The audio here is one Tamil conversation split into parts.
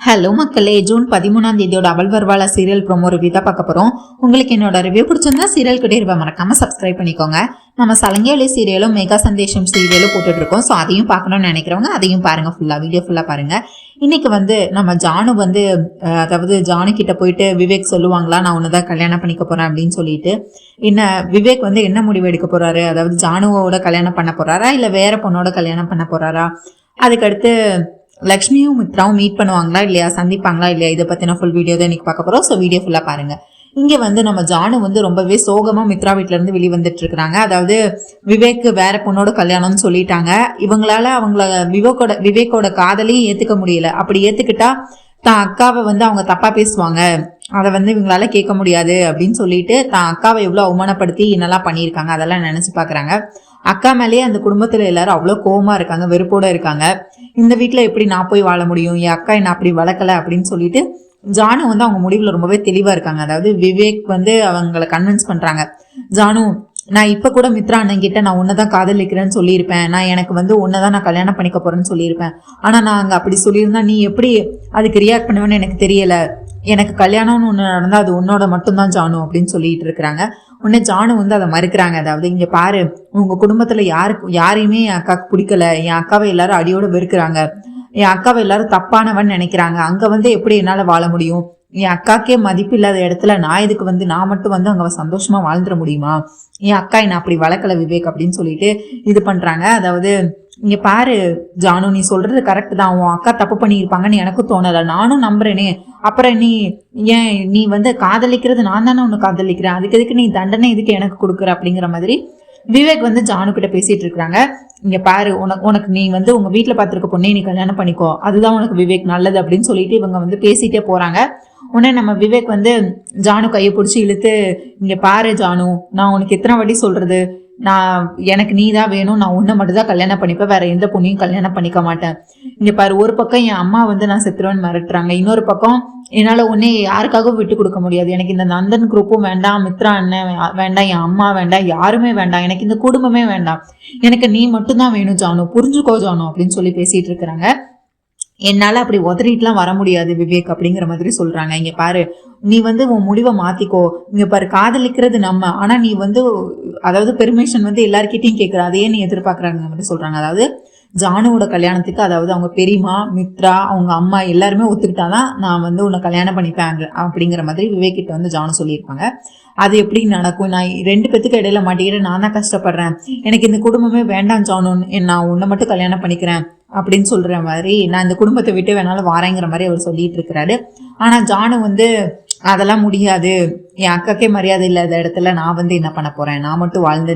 ஹலோ மக்களே, ஜூன் 13ஆம் தேதியோட அவள் வருவாளா சீரியல் ப்ரோமோ ரிவ்யூ தான் பார்க்க போறோம். உங்களுக்கு என்னோட ரிவ்யூ பிடிச்சிருந்தா சீரியல் கிட்டே இருப்ப மறக்காம சப்ஸ்கிரைப் பண்ணிக்கோங்க. நம்ம சலங்கையொலி சீரியலும் மெகா சந்தேஷம் சீரியலும் போட்டுட்டு இருக்கோம். ஸோ அதையும் பார்க்கணும்னு நினைக்கிறவங்க அதையும் பாருங்க, வீடியோ ஃபுல்லா பாருங்க. இன்னைக்கு நம்ம ஜானு அதாவது ஜானு கிட்ட போயிட்டு விவேக் சொல்லுவாங்களா, நான் உன்னதான் கல்யாணம் பண்ணிக்க போறேன் அப்படின்னு சொல்லிட்டு. விவேக் என்ன முடிவு எடுக்க போறாரு, அதாவது ஜானுவோட கல்யாணம் பண்ண போறாரா இல்ல வேற பொண்ணோட கல்யாணம் பண்ண போறாரா, அதுக்கடுத்து லக்ஷ்மியும் மித்ராவும் மீட் பண்ணுவாங்களா இல்லையா, சந்திப்பாங்களா இல்லையா, இதை பத்தின ஃபுல் வீடியோ தான் இன்னைக்கு பார்க்க போறோம். ஸோ வீடியோ ஃபுல்லா பாருங்க. இங்க நம்ம ஜானு ரொம்பவே சோகமா மித்ரா வீட்டுல இருந்து வெளிவந்துட்டு இருக்கிறாங்க. அதாவது விவேக் வேற பொண்ணோட கல்யாணம்னு சொல்லிட்டாங்க. இவங்களால விவேக்கோட காதலையும் ஏத்துக்க முடியல. அப்படி ஏத்துக்கிட்டா தான் அக்காவை அவங்க தப்பா பேசுவாங்க, அதை இவங்களால கேட்க முடியாது அப்படின்னு சொல்லிட்டு தான் அக்காவை எவ்வளவு அவமானப்படுத்தி என்னெல்லாம் பண்ணியிருக்காங்க அதெல்லாம் நினைச்சு பாக்குறாங்க. அக்கா மேலேயே அந்த குடும்பத்துல எல்லாரும் அவ்வளவு கோவமா இருக்காங்க, வெறுப்போட இருக்காங்க. இந்த வீட்டுல எப்படி நான் போய் வாழ முடியும், என் அக்கா என்ன அப்படி வளர்க்கல அப்படின்னு சொல்லிட்டு ஜானு அவங்க முடிவுல ரொம்பவே தெளிவா இருக்காங்க. அதாவது விவேக் அவங்களை கன்வின்ஸ் பண்றாங்க. ஜானு, நான் இப்ப கூட மித்ரா அண்ணன் கிட்ட நான் உன்னதான் காதலிக்கிறேன்னு சொல்லியிருப்பேன், நான் எனக்கு உன்னதான் நான் கல்யாணம் பண்ணிக்க போறேன்னு சொல்லியிருப்பேன். ஆனா நான் அங்க அப்படி சொல்லியிருந்தா நீ எப்படி அதுக்கு ரியாக்ட் பண்ணுவேன்னு எனக்கு தெரியல. எனக்கு கல்யாணம்னு ஒண்ணு நடந்தா அது உன்னோட மட்டும்தான் ஜானு அப்படின்னு சொல்லிட்டு இருக்கிறாங்க. உடனே ஜானு அதை மறுக்கிறாங்க. அதாவது இங்க பாரு, உங்க குடும்பத்துல யாரையுமே என் அக்காவுக்கு பிடிக்கல, என் அக்காவை எல்லாரும் அடியோட வெறுக்கிறாங்க, என் அக்காவை எல்லாரும் தப்பானவன் நினைக்கிறாங்க. அங்க எப்படி என்னால வாழ முடியும், என் அக்காக்கே மதிப்பு இல்லாத இடத்துல நான் இதுக்கு நான் மட்டும் அங்க சந்தோஷமா வாழ்ந்துட முடியுமா, என் அக்கா என்ன அப்படி வளர்க்கல விவேக் அப்படின்னு சொல்லிட்டு இது பண்றாங்க. அதாவது இங்க பாரு ஜானு, நீ சொல்றது கரெக்ட் தான், உன் அக்கா தப்பு பண்ணியிருப்பாங்கன்னு எனக்கும் தோணல, நானும் நம்புறேனே. அப்புறம் நீ காதலிக்கிறது நான் தானே உன்னை காதலிக்கிறேன், அதுக்கு எதுக்கு நீ தண்டனை எதுக்கு எனக்கு கொடுக்குற அப்படிங்கிற மாதிரி விவேக் ஜானு கிட்ட பேசிட்டு இருக்காங்க. இங்க பாரு, உனக்கு நீ உங்க வீட்டுல பாத்துருக்க பொண்ணே நீ கல்யாணம் பண்ணிக்கோ, அதுதான் உனக்கு விவேக் நல்லது அப்படின்னு சொல்லிட்டு இவங்க பேசிட்டே போறாங்க. உடனே நம்ம விவேக் ஜானு கையை பிடிச்சி இழுத்து, இங்க பாரு ஜானு, நான் உனக்கு எத்தனை வாட்டி சொல்றது, எனக்கு நீ தான் வேணும், நான் உன்னை மட்டும் தான் கல்யாணம் பண்ணிப்பேன், வேற எந்த பொண்ணையும் கல்யாணம் பண்ணிக்க மாட்டேன். இங்க பாரு, ஒரு பக்கம் என் அம்மா நான் செத்துருவேன்னு மிரட்டுறாங்க, இன்னொரு பக்கம் என்னால உன்னே யாருக்காகவும் விட்டு கொடுக்க முடியாது, எனக்கு இந்த நந்தன் குரூப்பும் வேண்டாம், மித்ரா அண்ணன் வேண்டாம், என் அம்மா வேண்டாம், யாருமே வேண்டாம், எனக்கு இந்த குடும்பமே வேண்டாம், எனக்கு நீ மட்டும்தான் வேணும் ஜானு, புரிஞ்சுக்கோ ஜானு அப்படின்னு சொல்லி பேசிட்டு இருக்கிறாங்க. என்னால அப்படி உதறிட்டுலாம் வர முடியாது விவேக் அப்படிங்கிற மாதிரி சொல்றாங்க. இங்க பாரு, நீ உன் முடிவை மாத்திக்கோ, இங்க பாரு, காதலிக்கிறது நம்ம, ஆனா நீ அதாவது பெர்மிஷன் எல்லார்கிட்டையும் கேட்கிற, அதையே நீ எதிர்பார்க்கறாங்க மாதிரி சொல்றாங்க. அதாவது ஜானுவோட கல்யாணத்துக்கு அதாவது அவங்க பெரியமா மித்ரா அவங்க அம்மா எல்லாருமே ஒத்துக்கிட்டாதான் நான் உன்னை கல்யாணம் பண்ணிப்பேன் அப்படிங்கிற மாதிரி விவேக் கிட்ட ஜானு சொல்லியிருப்பாங்க. அது எப்படி நடக்கும், நான் ரெண்டு பேத்துக்கு இடையில மாட்டிக்கிட்டு நான் தான் கஷ்டப்படுறேன், எனக்கு இந்த குடும்பமே வேண்டாம் ஜானு, நான் உன்னை மட்டும் கல்யாணம் பண்ணிக்கிறேன் அப்படின்னு சொல்ற மாதிரி, நான் இந்த குடும்பத்தை விட்டு வேணாலும் வாரேங்கிற மாதிரி அவர் சொல்லிட்டு இருக்கிறாரு. ஆனா ஜானு அதெல்லாம் முடியாது, என் அக்காக்கே மரியாதை இல்லாத இடத்துல நான் என்ன பண்ண போறேன், நான் மட்டும் வாழ்ந்து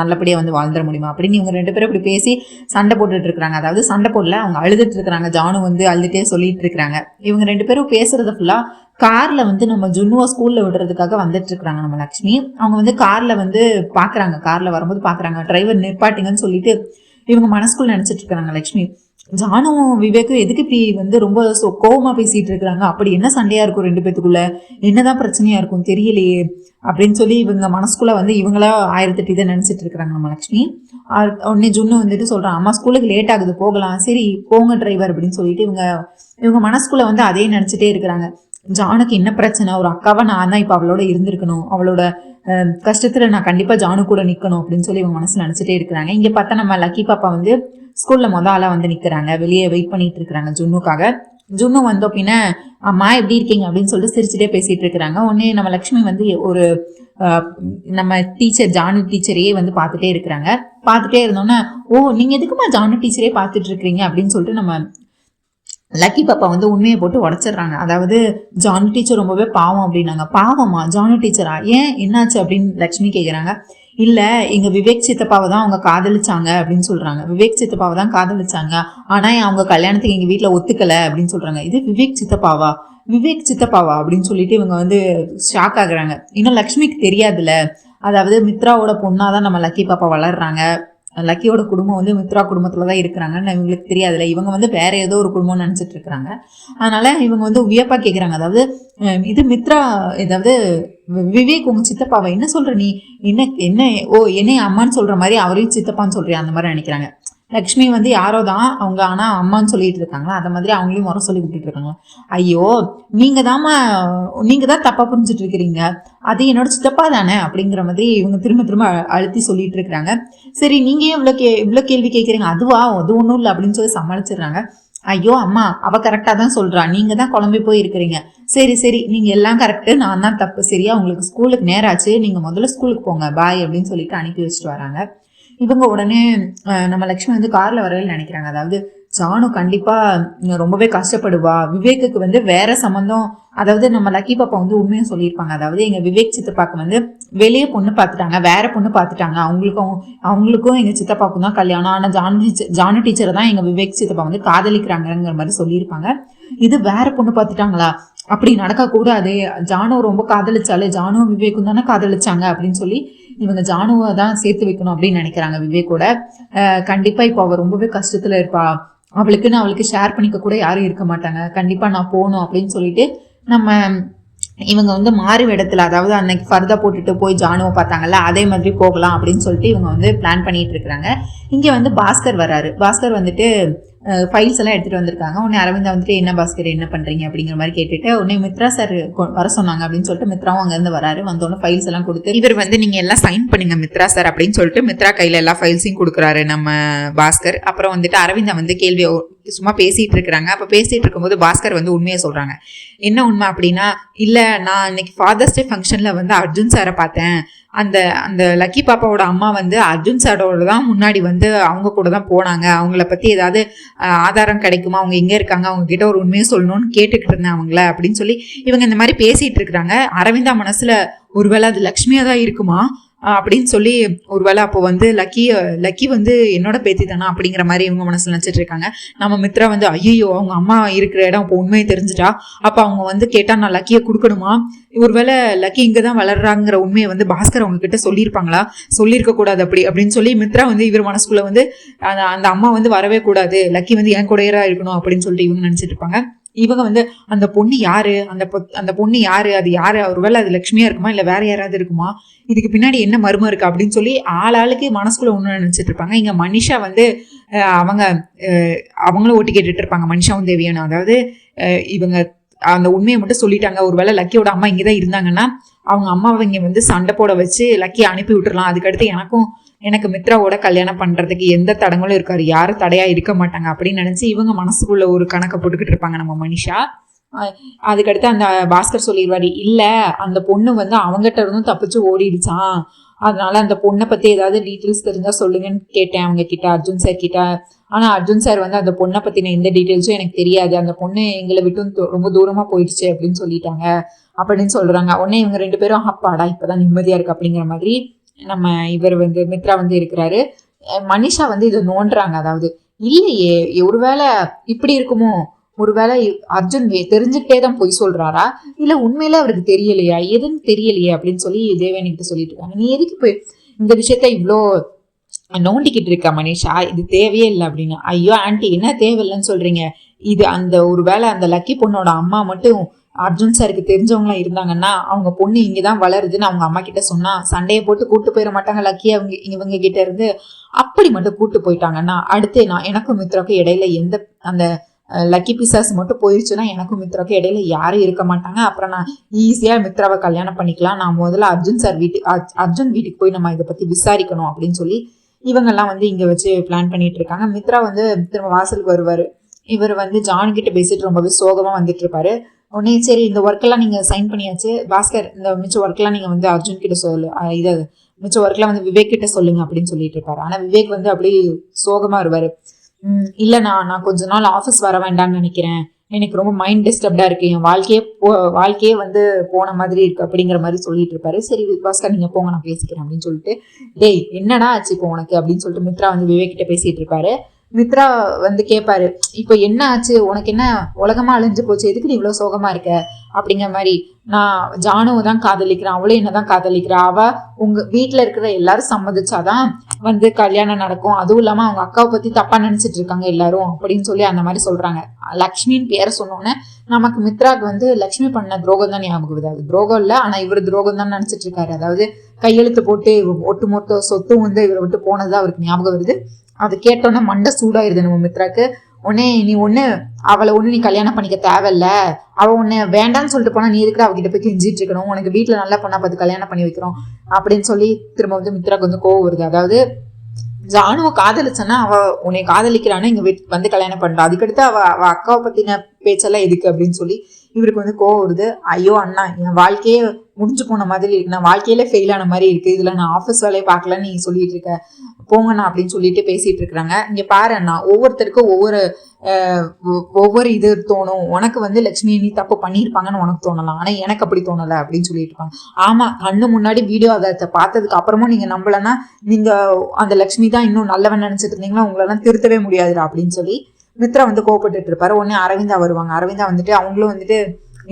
நல்லபடியா வாழ்ந்துட முடியுமா அப்படின்னு இவங்க ரெண்டு பேரும் இப்படி பேசி சண்டை போட்டுட்டு இருக்கிறாங்க. அதாவது சண்டை போடல, அவங்க அழுதுட்டு இருக்கிறாங்க. ஜானு அழுதுட்டே சொல்லிட்டு இருக்கிறாங்க. இவங்க ரெண்டு பேரும் பேசுறது ஃபுல்லா கார்ல நம்ம ஜுன்னுவா ஸ்கூல்ல விடுறதுக்காக வந்துட்டு இருக்கிறாங்க. நம்ம லக்ஷ்மி அவங்க கார்ல பாக்குறாங்க, கார்ல வரும்போது பாக்குறாங்க, டிரைவர் நிற்பாட்டிங்கன்னு சொல்லிட்டு இவங்க மனசுக்குள்ள நினைச்சிட்டு இருக்காங்க. லக்ஷ்மி, ஜானுவும் விவேக்கும் எதுக்கு இப்படி ரொம்ப கோவமா பேசிட்டு இருக்கிறாங்க, அப்படி என்ன சண்டையா இருக்கும் ரெண்டு பேத்துக்குள்ள, என்னதான் பிரச்சனையா இருக்கும் தெரியலையே அப்படின்னு சொல்லி இவங்க மனசுக்குள்ள இவங்களா 1008 இதை நினைச்சிட்டு இருக்கிறாங்க நம்ம லக்ஷ்மி. உடனே ஜுன்னு சொல்றான், அம்மா ஸ்கூலுக்கு லேட் ஆகுது போகலாம், சரி போங்க டிரைவர் அப்படின்னு சொல்லிட்டு இவங்க மனசுக்குள்ள அதே நினைச்சிட்டே இருக்கிறாங்க. ஜானுக்கு என்ன பிரச்சனை, ஒரு அக்காவா நான் தான் இப்ப அவளோட இருந்திருக்கணும், அவளோட கஷ்டத்துல நான் கண்டிப்பா ஜானு கூட நிக்கணும் அப்படின்னு சொல்லி இவங்க மனசுல நினைச்சிட்டே இருக்கிறாங்க. இங்க பார்த்தா நம்ம லக்கி பாப்பா ஸ்கூல்ல ஆளா நிக்கிறாங்க, வெளியே வெயிட் பண்ணிட்டு இருக்கிறாங்க ஜுன்னுக்காக. ஜுன்னு அப்படின்னா, அம்மா எப்படி இருக்கீங்க அப்படின்னு சொல்லிட்டு சிரிச்சுட்டே பேசிட்டு இருக்கிறாங்க. உடனே நம்ம லக்ஷ்மி ஒரு நம்ம டீச்சர் ஜானு டீச்சரையே பார்த்துட்டே இருக்கிறாங்க. பார்த்துட்டே இருந்தோன்னா, ஓ நீங்க எதுக்குமா ஜானு டீச்சரே பார்த்துட்டு இருக்கிறீங்க அப்படின்னு சொல்லிட்டு நம்ம லக்கி பாப்பா உண்மையை போட்டு உடச்சிடுறாங்க. அதாவது ஜானு டீச்சர் ரொம்பவே பாவம் அப்படின்னாங்க. பாவமா, ஜானு டீச்சரா, ஏன் என்னாச்சு அப்படின்னு லக்ஷ்மி கேக்குறாங்க. இல்ல, எங்க விவேக் சித்தப்பாவை தான் அவங்க காதலிச்சாங்க அப்படின்னு சொல்றாங்க. விவேக் சித்தப்பாவை தான் காதலிச்சாங்க, ஆனா அவங்க கல்யாணத்துக்கு எங்க வீட்டுல ஒத்துக்கல அப்படின்னு சொல்றாங்க. இது விவேக் சித்தப்பாவா அப்படின்னு சொல்லிட்டு இவங்க ஷாக் ஆகுறாங்க. இன்னும் லக்ஷ்மிக்கு தெரியாதுல்ல, அதாவது மித்ராவோட பொண்ணாதான் நம்ம லக்கி பாப்பா வளர்றாங்க, லக்கியோட குடும்பம் மித்ரா குடும்பத்துலதான் இருக்கிறாங்கன்னு இவங்களுக்கு தெரியாதுல்ல, இவங்க வேற ஏதோ ஒரு குடும்பம்னு நினைச்சிட்டு இருக்கிறாங்க. அதனால இவங்க வியப்பா கேக்குறாங்க. அதாவது இது மித்ரா, ஏதாவது விவேக் உங்க சித்தப்பாவை என்ன சொல்ற நீ, என்ன ஓ என்னைய அம்மான்னு சொல்ற மாதிரி அவரையும் சித்தப்பான்னு சொல்றியா அந்த மாதிரி நினைக்கிறாங்க. லக்ஷ்மி வந்து யாரோ தான் அவங்க, ஆனா அம்மான்னு சொல்லிட்டு இருக்காங்களா, அந்த மாதிரி அவங்களையும் முறை சொல்லி விட்டுட்டு இருக்காங்க. ஐயோ நீங்க தான் தப்பா புரிஞ்சுட்டு இருக்கிறீங்க, அது என்னோட சித்தப்பா தானே அப்படிங்கிற மாதிரி இவங்க திரும்ப திரும்ப அழுத்தி சொல்லிட்டு இருக்கிறாங்க. சரி நீங்க ஏன் இவ்வளவு கேள்வி கேட்குறீங்க, அது ஒன்றும் இல்லை அப்படின்னு சொல்லி சமாளிச்சிடுறாங்க. ஐயோ அம்மா அவ கரெக்டா தான் சொல்றா, நீங்க தான் குழம்பி போய் இருக்கிறீங்க. சரி நீங்க எல்லாம் கரெக்டு, நான் தான் தப்பு. சரியா, உங்களுக்கு ஸ்கூலுக்கு நேரம் ஆச்சு, நீங்க முதல்ல ஸ்கூலுக்கு போங்க, பாய் அப்படின்னு சொல்லிட்டு அனுப்பி வச்சுட்டு வராங்க. இவங்க உடனே நம்ம லக்ஷ்மி வந்து கார்ல வரல நினைக்கிறாங்க. அதாவது ஜானு கண்டிப்பா ரொம்பவே கஷ்டப்படுவா, விவேக்குக்கு வந்து வேற சம்பந்தம், அதாவது நம்ம லக்கி பாப்பா வந்து உண்மையும் சொல்லியிருப்பாங்க. அதாவது எங்க விவேக் சித்தப்பாக்கு வந்து வெளியே பொண்ணு பார்த்துட்டாங்க, வேற பொண்ணு பார்த்துட்டாங்க, அவங்களுக்கும் எங்க சித்தப்பாக்கும் தான் கல்யாணம். ஆனா ஜானு டீச்சரை தான் எங்க விவேக் சித்தப்பா வந்து காதலிக்கிறாங்கிற மாதிரி சொல்லியிருப்பாங்க. இது வேற பொண்ணு பார்த்துட்டாங்களா, அப்படி நடக்க கூடாது, ஜானு ரொம்ப காதலிச்சாலே, ஜானு விவேக்கும் தானே காதலிச்சாங்க அப்படின்னு சொல்லி இவங்க ஜானுவை தான் சேர்த்து வைக்கணும் அப்படின்னு நினைக்கிறாங்க விவேக்கோட. கண்டிப்பா இப்போ அவ ரொம்பவே கஷ்டத்துல இருப்பா, அவளுக்கு ஷேர் பண்ணிக்க கூட யாரும் இருக்க மாட்டாங்க, கண்டிப்பா நான் போகணும் அப்படின்னு சொல்லிட்டு நம்ம இவங்க வந்து மாறு இடத்துல, அதாவது அன்னைக்கு ஃபர்தா போட்டுட்டு போய் ஜானுவை பார்த்தாங்கல்ல, அதே மாதிரி போகலாம் அப்படின்னு சொல்லிட்டு இவங்க வந்து பிளான் பண்ணிட்டு இருக்கிறாங்க. இங்க வந்து பாஸ்கர் வராரு. பாஸ்கர் வந்துட்டு ஃபைல்ஸ் எல்லாம் எடுத்துட்டு வந்திருக்காங்க. உடனே அரவிந்தா வந்துட்டு என்ன பாஸ்கர் என்ன பண்றீங்க அப்படிங்கிற மாதிரி கேட்டுட்டு, உடனே மித்ரா சார் வர சொன்னாங்க அப்படின்னு சொல்லிட்டு மித்ராவும் அங்கிருந்து வராரு. வந்தோடனே ஃபைல்ஸ் எல்லாம் கொடுத்து இவர் வந்து நீங்க எல்லாம் சைன் பண்ணுங்க மித்ரா சார் அப்படின்னு சொல்லிட்டு மித்ரா கையில எல்லா ஃபைல்ஸையும் கொடுக்குறாரு நம்ம பாஸ்கர். அப்புறம் வந்துட்டு அரவிந்தா வந்து கேள்வி சும்மா பேசிட்டு இருக்கிறாங்க. அப்ப பேசிட்டு இருக்கும்போது பாஸ்கர் வந்து உண்மையை சொல்றாங்க. என்ன உண்மை அப்படின்னா, இல்ல நான் இன்னைக்கு ஃபாதர்ஸ் டே ஃபங்க்ஷன்ல வந்து அர்ஜுன் சாரை பார்த்தேன். அந்த லக்கி பாப்பாவோட அம்மா வந்து அர்ஜுன் சாரோட தான் முன்னாடி வந்து அவங்க கூட தான் போனாங்க. அவங்கள பத்தி ஏதாவது ஆதாரம் கிடைக்குமா, அவங்க எங்க இருக்காங்க, அவங்க கிட்ட ஒரு உண்மையை சொல்லணும்னு கேட்டுக்கிட்டு இருந்தேன் அவங்கள அப்படின்னு சொல்லி இவங்க இந்த மாதிரி பேசிட்டு இருக்கிறாங்க. அரவிந்தா மனசுல ஒருவேளை அது லக்ஷ்மியா தான் இருக்குமா அப்படின்னு சொல்லி, ஒருவேளை அப்போ வந்து லக்கி வந்து என்னோட பேத்தி தானா அப்படிங்கிற மாதிரி இவங்க மனசுல நினைச்சிட்டு இருக்காங்க. நம்ம மித்ரா வந்து ஐயோ அவங்க அம்மா இருக்கிற இடம் இப்போ உண்மையை தெரிஞ்சுட்டா, அப்ப அவங்க வந்து கேட்டா நான் லக்கியை கொடுக்கணுமா, ஒருவேளை லக்கி இங்கதான் வளர்றாங்கிற உண்மையை வந்து பாஸ்கர் அவங்க கிட்ட சொல்லியிருப்பாங்களா, சொல்லியிருக்க கூடாது அப்படின்னு சொல்லி மித்ரா வந்து இவர் மனசுக்குள்ள வந்து அந்த அம்மா வந்து வரவே கூடாது, லக்கி வந்து என் கூடையரா இருக்கணும் அப்படின்னு சொல்லிட்டு இவங்க நினைச்சிட்டு இருப்பாங்க. இவங்க வந்து அந்த பொண்ணு யாரு, அந்த பொண்ணு யாரு, அது யாரு, ஒருவேளை அது லட்சுமியா இருக்குமா இல்ல வேற யாராவது இருக்குமா, இதுக்கு பின்னாடி என்ன மர்மம் இருக்கு அப்படின்னு சொல்லி ஆளாளுக்கு மனசுக்குள்ள ஒண்ணு நினைச்சிட்டு இருப்பாங்க. இங்க மனிஷா வந்து அவங்களும் ஓட்டி கேட்டுட்டு இருப்பாங்க, மனிஷாவும் தேவியானும். அதாவது இவங்க அந்த உண்மையை மட்டும் சொல்லிட்டாங்க, ஒருவேளை லக்கியோட அம்மா இங்கதான் இருந்தாங்கன்னா அவங்க அம்மாவை இங்க வந்து சண்டை போட வச்சு லக்கியை அனுப்பி விட்டுறலாம், அதுக்கடுத்து எனக்கு மித்ராவோட கல்யாணம் பண்றதுக்கு எந்த தடங்களும் இருக்காரு, யாரும் தடையா இருக்க மாட்டாங்க அப்படின்னு நினைச்சு இவங்க மனசுக்குள்ள ஒரு கணக்கை போட்டுக்கிட்டு இருப்பாங்க நம்ம மனிஷா. அதுக்கடுத்து அந்த பாஸ்கர் சொல்லிடுவாரு, இல்ல அந்த பொண்ணு வந்து அவங்ககிட்ட இருந்தும் தப்பிச்சு ஓடிடுச்சான், அதனால அந்த பொண்ணை பத்தி ஏதாவது டீட்டெயில்ஸ் தெரிஞ்சா சொல்லுங்கன்னு கேட்டேன் அவங்க கிட்ட, அர்ஜுன் சார் கிட்ட. ஆனா அர்ஜுன் சார் வந்து அந்த பொண்ணை பத்தின எந்த டீட்டெயில்ஸும் எனக்கு தெரியாது, அந்த பொண்ணு எங்களை விட்டு ரொம்ப தூரமா போயிடுச்சு அப்படின்னு சொல்லிட்டாங்க அப்படின்னு சொல்றாங்க. உடனே இவங்க 2 பேரும் அப்பாடா இப்பதான் நிம்மதியா இருக்கு அப்படிங்கிற மாதிரி நம்ம இவர் வந்து மித்ரா வந்து இருக்கிறாரு. மனிஷா வந்து இதை நோண்டுறாங்க. அதாவது இல்லையே, ஒருவேளை இப்படி இருக்குமோ, ஒருவேளை அர்ஜுன் தெரிஞ்சுக்கிட்டே தான் போய் சொல்றாரா, இல்ல உண்மையில அவருக்கு தெரியலையா, எதுன்னு தெரியலையே அப்படின்னு சொல்லி தேவயானிகிட்ட சொல்லிட்டு இருக்காங்க. நீ எதுக்கு போய் இந்த விஷயத்த இவ்வளோ நோண்டிக்கிட்டு இருக்கா மனிஷா, இது தேவையே இல்லை அப்படின்னு. ஐயோ ஆண்டி என்ன தேவையில்லைன்னு சொல்றீங்க, இது ஒருவேளை அந்த லக்கி பொண்ணோட அம்மா மட்டும் அர்ஜுன் சாருக்கு தெரிஞ்சவங்களா இருந்தாங்கன்னா அவங்க பொண்ணு இங்கதான் வளருதுன்னு அவங்க அம்மா கிட்ட சொன்னா சண்டையை போட்டு கூட்டு போயிட மாட்டாங்க லக்கி இவங்க கிட்ட இருந்து. அப்படி மட்டும் கூட்டு போயிட்டாங்கன்னா அடுத்து எனக்கும் மித்ராக்கும் இடையில அந்த லக்கி பிசாஸ் மட்டும் போயிடுச்சுன்னா எனக்கும் மித்ராக்கும் இடையில யாரும் இருக்க மாட்டாங்க. அப்புறம் நான் ஈஸியா மித்ராவை கல்யாணம் பண்ணிக்கலாம். நான் முதல்ல அர்ஜுன் வீட்டுக்கு போய் நம்ம இதை பத்தி விசாரிக்கணும் அப்படின்னு சொல்லி இவங்கெல்லாம் வந்து இங்க வச்சு பிளான் பண்ணிட்டு இருக்காங்க. மித்ரா வந்து திரும்ப வாசலுக்கு வருவாரு. இவர் வந்து ஜான் கிட்ட பேசிட்டு ரொம்பவே சோகமா வந்துட்டு இருப்பாரு. உடனே சரி இந்த ஒர்க்கெல்லாம் நீங்க சைன் பண்ணியாச்சு பாஸ்கர், இந்த மிச்ச ஒர்க்கெல்லாம் நீங்க வந்து அர்ஜுன் கிட்ட மிச்ச ஒர்க்லாம் வந்து விவேக் கிட்ட சொல்லுங்க அப்படின்னு சொல்லிட்டு இருப்பாரு. ஆனா விவேக் வந்து அப்படியே சோகமா வருவாரு. இல்ல நான் கொஞ்ச நாள் ஆஃபீஸ் வர வேண்டாம்னு நினைக்கிறேன், எனக்கு ரொம்ப மைண்ட் டிஸ்டர்ப்டா இருக்கு, என் வாழ்க்கையே வந்து போன மாதிரி இருக்கு அப்படிங்கிற மாதிரி சொல்லிட்டு இருப்பாரு. சரி பாஸ்கர் நீங்க போங்க நான் பேசிக்கிறேன் அப்படின்னு சொல்லிட்டு, டேய் என்னடா ஆச்சு இப்போ உனக்கு அப்படின்னு சொல்லிட்டு மித்ரா வந்து விவேக் கிட்ட பேசிட்டு இருப்பாரு. மித்ரா வந்து கேட்பாரு, இப்போ என்ன ஆச்சு உனக்கு, என்ன உலகமா அழிஞ்சு போச்சு, எதுக்கு நீ இவ்வளவு சோகமா இருக்க அப்படிங்கிற மாதிரி. நான் ஜானுவை தான் காதலிக்கிறேன், அவளே என்னதான் காதலிக்கிறா, அவ உங்க வீட்டுல இருக்கிற எல்லாரும் சம்மதிச்சாதான் வந்து கல்யாணம் நடக்கும், அதுவும் இல்லாம அவங்க அக்காவை பத்தி தப்பா நினைச்சிட்டு இருக்காங்க எல்லாரும் அப்படின்னு சொல்லி அந்த மாதிரி சொல்றாங்க. லக்ஷ்மின்னு பேரை சொன்னோன்னே நமக்கு மித்ராக்கு வந்து லக்ஷ்மி பண்ண துரோகம் தான் ஞாபகம் வருது. அது துரோகம் இல்லை, ஆனா இவர் துரோகம் தான் நினைச்சிட்டு இருக்காரு. அதாவது கையெழுத்து போட்டு ஒட்டுமொத்த சொத்தும் வந்து இவரை விட்டு போனதுதான் அவருக்கு ஞாபகம் வருது. அது கேட்டோன்னே மண்டை சூடாயிருது நம்ம மித்ராக்கு. உடனே நீ அவளை நீ கல்யாணம் பண்ணிக்க தேவையில்ல, அவள் உன்னை வேண்டான்னு சொல்லிட்டு போனா நீ இருக்கிற அவகிட்ட போய் கெஞ்சிட்டு இருக்கணும், உனக்கு வீட்டுல நல்லா பொண்ணா பார்த்து கல்யாணம் பண்ணி வைக்கிறோம் அப்படின்னு சொல்லி திரும்ப மித்ராக்கு கோவம் வருது. அதாவது ஜானுவை காதலிச்சனா அவ உன்னை காதலிக்கிறான்னு இங்க வந்து கல்யாணம் பண்றா, அதுக்கடுத்து அவ அக்காவை பத்தின பேச்செல்லாம் எதுக்கு அப்படின்னு சொல்லி இவருக்கு கோவம் வருது. ஐயோ அண்ணா, என் வாழ்க்கையே முடிஞ்சு போன மாதிரி இருக்கு, நான் வாழ்க்கையில ஃபெயில் ஆன மாதிரி இருக்கு, இதுல நான் ஆஃபீஸ் வேலையை பார்க்கலன்னு நீ சொல்லிட்டு இருக்க, போங்கண்ணா அப்படின்னு சொல்லிட்டு பேசிட்டு இருக்கிறாங்க. இங்க பாரு அண்ணா, ஒவ்வொருத்தருக்கும் ஒவ்வொரு இது தோணும். உனக்கு லட்சுமி நீ தப்பு பண்ணியிருப்பாங்கன்னு உனக்கு தோணலாம், ஆனா எனக்கு அப்படி தோணலை அப்படின்னு சொல்லிட்டு இருப்பாங்க. ஆமா, கண்ணு முன்னாடி வீடியோ ஆதாரத்தை பார்த்ததுக்கு அப்புறமும் நீங்க நம்பலன்னா நீங்க அந்த லட்சுமி தான் இன்னும் நல்லவன் நினைச்சிட்டு இருந்தீங்களா, உங்களெல்லாம் திருத்தவே முடியாதுடா அப்படின்னு சொல்லி மித்ரா கோவப்பட்டு இருப்பாரு. உடனே அரவிந்தா வருவாங்க. அரவிந்தா அவங்களும்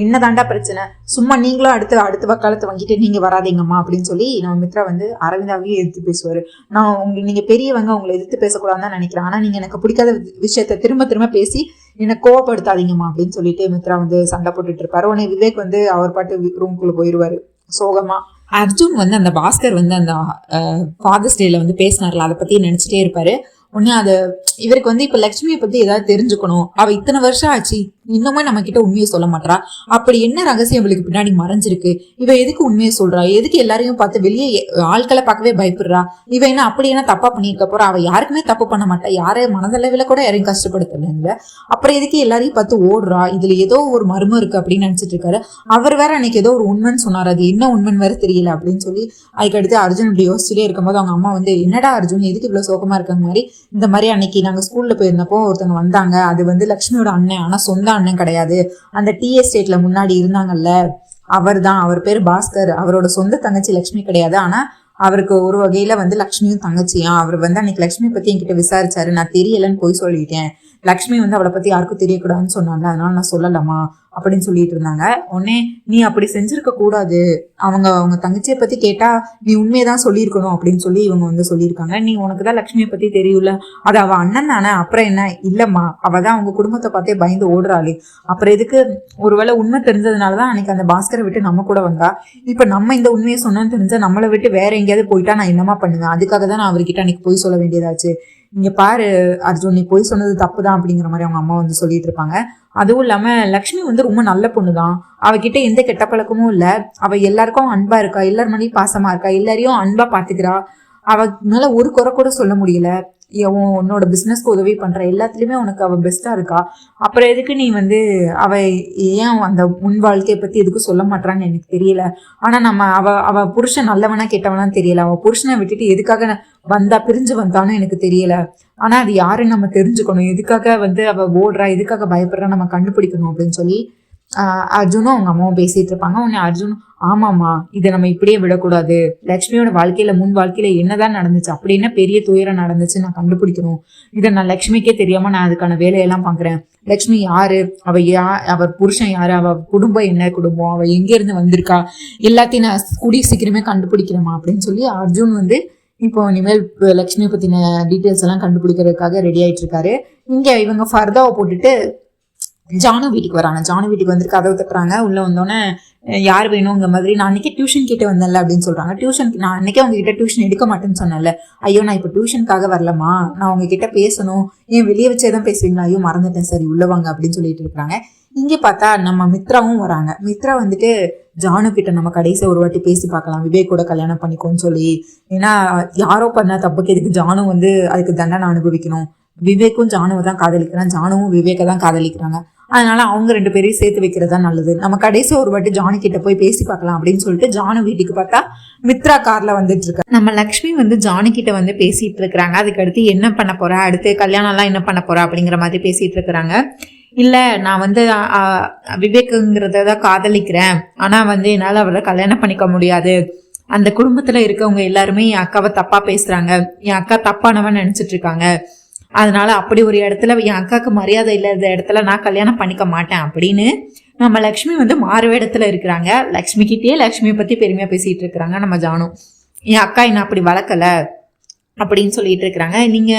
என்னதாண்டா பிரச்சனை, சும்மா நீங்களும் அடுத்த வக்காலத்தை வாங்கிட்டு நீங்க வராதிங்கம்மா அப்படின்னு சொல்லி நம்ம மித்ரா அரவிந்தாவையும் எதிர்த்து பேசுவாரு. நான் நீங்க பெரியவங்க, உங்களை எதிர்த்து பேசக்கூடாதுன்னு தான் நினைக்கிறேன், ஆனா நீங்க எனக்கு பிடிக்காத விஷயத்த திரும்ப திரும்ப பேசி எனக்கு கோவப்படுத்தாதீங்கம்மா அப்படின்னு சொல்லிட்டு மித்ரா சண்டை போட்டுட்டு இருப்பாரு. உடனே விவேக் அவர் பாட்டு ரூம்குள்ள போயிடுவாரு சோகமா. அர்ஜுன் அந்த பாஸ்கர் அந்த ஃபாதர்ஸ் டேல பேசினார்ல, அதை பத்தி நினைச்சிட்டே இருப்பாரு. உடனே இவருக்கு இப்ப லட்சுமியை பத்தி ஏதாவது தெரிஞ்சுக்கணும், அவ இத்தனை வருஷம் ஆச்சு இன்னுமே நம்ம கிட்ட உண்மையை சொல்ல மாட்டா, அப்படி என்ன ரகசியம் அவளுக்கு பின்னாடி மறைஞ்சிருக்கு, இவ எதுக்கு உண்மையை சொல்றா, எதுக்கு எல்லாரையும் பார்த்து வெளியே ஆட்களை பார்க்கவே பயப்படுறா, இவ என்ன அப்படி என்ன தப்பா பண்ணிருக்க போறா, அவ யாருக்குமே தப்பு பண்ண மாட்டா, யாரே மனதளவில் கூட யாரையும் கஷ்டப்படுத்தல, அப்புறம் எதுக்கு எல்லாரையும் பார்த்து ஓடுறா, இதுல ஏதோ ஒரு மர்மம் இருக்கு அப்படின்னு நினைச்சிட்டு இருக்காரு. அவர் வேற அன்னைக்கு ஏதோ ஒரு உண்மைன்னு சொன்னார், அது என்ன உண்மைன்னு வேற தெரியல அப்படின்னு சொல்லி அதுக்கடுத்து அர்ஜுன் இப்படி யோசிச்சுட்டே இருக்கும்போது அவங்க அம்மா என்னடா அர்ஜுன் எதுக்கு இவ்வளவு சோகமா இருக்காங்க மாதிரி, இந்த மாதிரி அன்னைக்கு நாங்க ஸ்கூல்ல போயிருந்தப்போ ஒருத்தவங்க வந்தாங்க, அது லட்சுமியோட அண்ணன், ஆனா சொந்த அண்ணன் கிடையாது, அந்த டி எஸ்டேட்ல முன்னாடி இருந்தாங்கல்ல அவர் பேரு பாஸ்கர், அவரோட சொந்த தங்கச்சி லட்சுமி கிடையாது, ஆனா அவருக்கு ஒரு வகையில லட்சுமியும் தங்கச்சியா, அவர் அன்னைக்கு லட்சுமி பத்தி என்கிட்ட விசாரிச்சாரு, நான் தெரியலன்னு போய் சொல்லிட்டேன், லக்ஷ்மி அவளை பத்தி யாருக்கும் தெரியக்கூடாதுன்னு சொன்னாங்க, அதனால நான் சொல்லலாமா அப்படின்னு சொல்லிட்டு இருந்தாங்க. உடனே நீ அப்படி செஞ்சிருக்க கூடாது, அவங்க தங்கச்சியை பத்தி கேட்டா நீ உண்மையதான் சொல்லியிருக்கணும் அப்படின்னு சொல்லி இவங்க சொல்லியிருக்காங்க. நீ உனக்குதான் லக்ஷ்மியை பத்தி தெரியும்ல, அது அவ அண்ணன் தானே, அப்புறம் என்ன, இல்லம்மா அவதான் அவங்க குடும்பத்தை பார்த்தே பயந்து ஓடுறாளே, அப்புறம் எதுக்கு, ஒருவேளை உண்மை தெரிஞ்சதுனாலதான் அன்னைக்கு அந்த பாஸ்கரை விட்டு நம்ம கூட வந்தா, இப்ப நம்ம இந்த உண்மையை சொன்னோன்னு தெரிஞ்சா நம்மளை விட்டு வேற எங்கேயாவது போயிட்டா நான் என்னமா பண்ணுவேன், அதுக்காக தான் நான் அவர்கிட்ட அன்னைக்கு போய் சொல்ல வேண்டியதாச்சு, இங்க பாரு அர்ஜுன் நீ போய் சொன்னது தப்புதான் அப்படிங்கிற மாதிரி அவங்க அம்மா சொல்லிட்டு இருப்பாங்க. அதுவும் இல்லாம லக்ஷ்மி ரொம்ப நல்ல பொண்ணுதான், அவகிட்ட எந்த கெட்ட பழக்கமும் இல்ல, அவ எல்லாருக்கும் அன்பா இருக்கா, எல்லார் மேலேயும் பாசமா இருக்கா, எல்லாரையும் அன்பா பாத்துக்கிறா, அவ மேல ஒரு குறை கூட சொல்ல முடியல, உன்னோட பிசினஸ்க்கு உதவி பண்ற எல்லாத்துலயுமே உனக்கு அவ பெஸ்டா இருக்கா, அப்புறம் எதுக்கு நீ அவ ஏன் அந்த முன் வாழ்க்கையை பத்தி எதுக்கும் சொல்ல மாட்டான்னு எனக்கு தெரியல, ஆனா அவ புருஷன் நல்லவனா கெட்டவனான்னு தெரியல, அவ புருஷனை விட்டுட்டு எதுக்காக பிரிஞ்சு வந்தான்னு எனக்கு தெரியல, ஆனா அது யாருன்னு நம்ம தெரிஞ்சுக்கணும், எதுக்காக அவ ஓடுறா, எதுக்காக பயப்படுறா நம்ம கண்டுபிடிக்கணும் அப்படின்னு சொல்லி அர்ஜுனும் அவங்க அம்மாவும் பேசிட்டு இருப்பாங்க. உடனே அர்ஜுன் ஆமாம்மா இதை நம்ம இப்படியே விடக்கூடாது, லட்சுமியோட வாழ்க்கையில முன் வாழ்க்கையில என்னதான் நடந்துச்சு, அப்படி என்ன பெரிய துயரம் நடந்துச்சு நான் கண்டுபிடிக்கணும், இதை நான் லட்சுமிக்கே தெரியாம நான் அதுக்கான வேலையெல்லாம் பாக்குறேன், லட்சுமி யாரு, அவர் புருஷன் யாரு, அவ குடும்பம் என்ன குடும்பம், அவ எங்க இருந்து வந்திருக்கா, எல்லாத்தையும் நான் கூடிய சீக்கிரமே கண்டுபிடிக்கிறேமா அப்படின்னு சொல்லி அர்ஜுன் இப்போ இனிமேல் லட்சுமி பத்தின டீட்டெயில்ஸ் எல்லாம் கண்டுபிடிக்கிறதுக்காக ரெடி ஆயிட்டு இருக்காரு. இங்க இவங்க ஃபர்தாவை போட்டுட்டு ஜானு வீட்டுக்கு வராங்க. ஜானு வீட்டுக்கு வந்துட்டு கதவு தட்டுறாங்க. உள்ள வந்தோடனே யார் வேணுங்கிற மாதிரி, நான் அன்னைக்கே டியூஷன் கிட்ட வந்தேன்ல அப்படின்னு சொல்றாங்க. நான் அன்னைக்கே உங்ககிட்ட டியூஷன் எடுக்க மாட்டேன்னு சொன்னேன்ல, ஐயோ நான் இப்போ டியூஷனுக்காக வரலமா, நான் உங்ககிட்ட பேசணும், ஏன் வெளியே வச்சேதான் பேசுவீங்களா, ஐயோ மறந்துட்டேன், சரி உள்ளவாங்க அப்படின்னு சொல்லிட்டு இருக்காங்க. இங்கே பார்த்தா நம்ம மித்ராவும் வராங்க. மித்ரா ஜானு கிட்ட நம்ம கடைசி ஒரு வாட்டி பேசி பார்க்கலாம், விவேக் கூட கல்யாணம் பண்ணிக்கோன்னு சொல்லி, ஏன்னா யாரோ பண்ண தப்புக்கு எதுக்கு ஜானு அதுக்கு தண்டனை அனுபவிக்கணும், விவேக்கும் ஜானுவை தான் காதலிக்கிறான், ஜானுவும் விவேக்கை தான் காதலிக்கிறாங்க, அதனால அவங்க ரெண்டு பேரையும் சேர்த்து வைக்கிறது தான் நல்லது, நம்ம கடைசி ஒரு வாட்டி ஜானு கிட்ட போய் பேசி பார்க்கலாம் அப்படின்னு சொல்லிட்டு ஜானு வீட்டுக்கு பார்த்தா மித்ரா கார்ல வந்துட்டு இருக்கா. நம்ம லக்ஷ்மி ஜானு கிட்ட பேசிட்டு இருக்கிறாங்க. அதுக்கு அடுத்து என்ன பண்ண போறா, அடுத்து கல்யாணம் எல்லாம் என்ன பண்ண போறா அப்படிங்கிற மாதிரி பேசிட்டு இருக்கிறாங்க. இல்ல நான் விவேக்குங்கிறத காதலிக்கிறேன், ஆனா என்னால அவரை கல்யாணம் பண்ணிக்க முடியாது, அந்த குடும்பத்துல இருக்கவங்க எல்லாருமே என் அக்காவை தப்பா பேசுறாங்க, என் அக்கா தப்பானவன் நினைச்சிட்டு இருக்காங்க, அதனால அப்படி ஒரு இடத்துல என் அக்காவுக்கு மரியாதை இல்லாத இடத்துல நான் கல்யாணம் பண்ணிக்க மாட்டேன் அப்படின்னு நம்ம லக்ஷ்மி மாறு இடத்துல இருக்கிறாங்க. லக்ஷ்மி கிட்டேயே லக்ஷ்மியை பத்தி பெருமையா பேசிட்டு இருக்கிறாங்க நம்ம ஜானு. என் அக்கா என்ன அப்படி வளர்க்கல அப்படின்னு சொல்லிட்டு இருக்கிறாங்க. நீங்க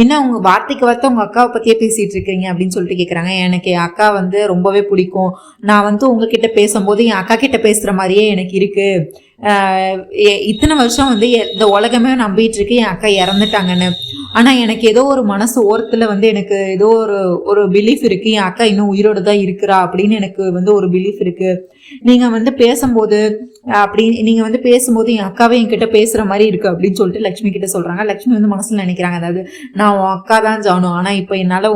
என்ன உங்க வார்த்தைக்கு வார்த்தை உங்க அக்காவை பத்தியே பேசிட்டு இருக்கீங்க அப்படின்னு சொல்லிட்டு கேக்குறாங்க. எனக்கு என் அக்கா ரொம்பவே பிடிக்கும், நான் உங்ககிட்ட பேசும்போது என் அக்கா கிட்ட பேசுற மாதிரியே எனக்கு இருக்கு, இத்தனை வருஷம் வந்து இந்த உலகமே நம்பிட்டு இருக்கு என் அக்கா இறந்துட்டாங்கன்னு. ஆனால் எனக்கு ஏதோ ஒரு மனசு ஓரத்தில் வந்து எனக்கு ஏதோ ஒரு பிலீஃப் இருக்குது, என் அக்கா இன்னும் உயிரோடு தான் இருக்கிறா அப்படின்னு எனக்கு வந்து ஒரு பிலீஃப் இருக்குது. நீங்கள் வந்து பேசும்போது நீங்கள் வந்து பேசும்போது என் அக்காவே என்கிட்ட பேசுகிற மாதிரி இருக்குது அப்படின்னு சொல்லிட்டு லக்ஷ்மி கிட்ட சொல்கிறாங்க. லக்ஷ்மி வந்து மனசில் நினைக்கிறாங்க, அதாவது நான் உன் அக்கா தான் ஜானு, ஆனால் இப்போ என்னால்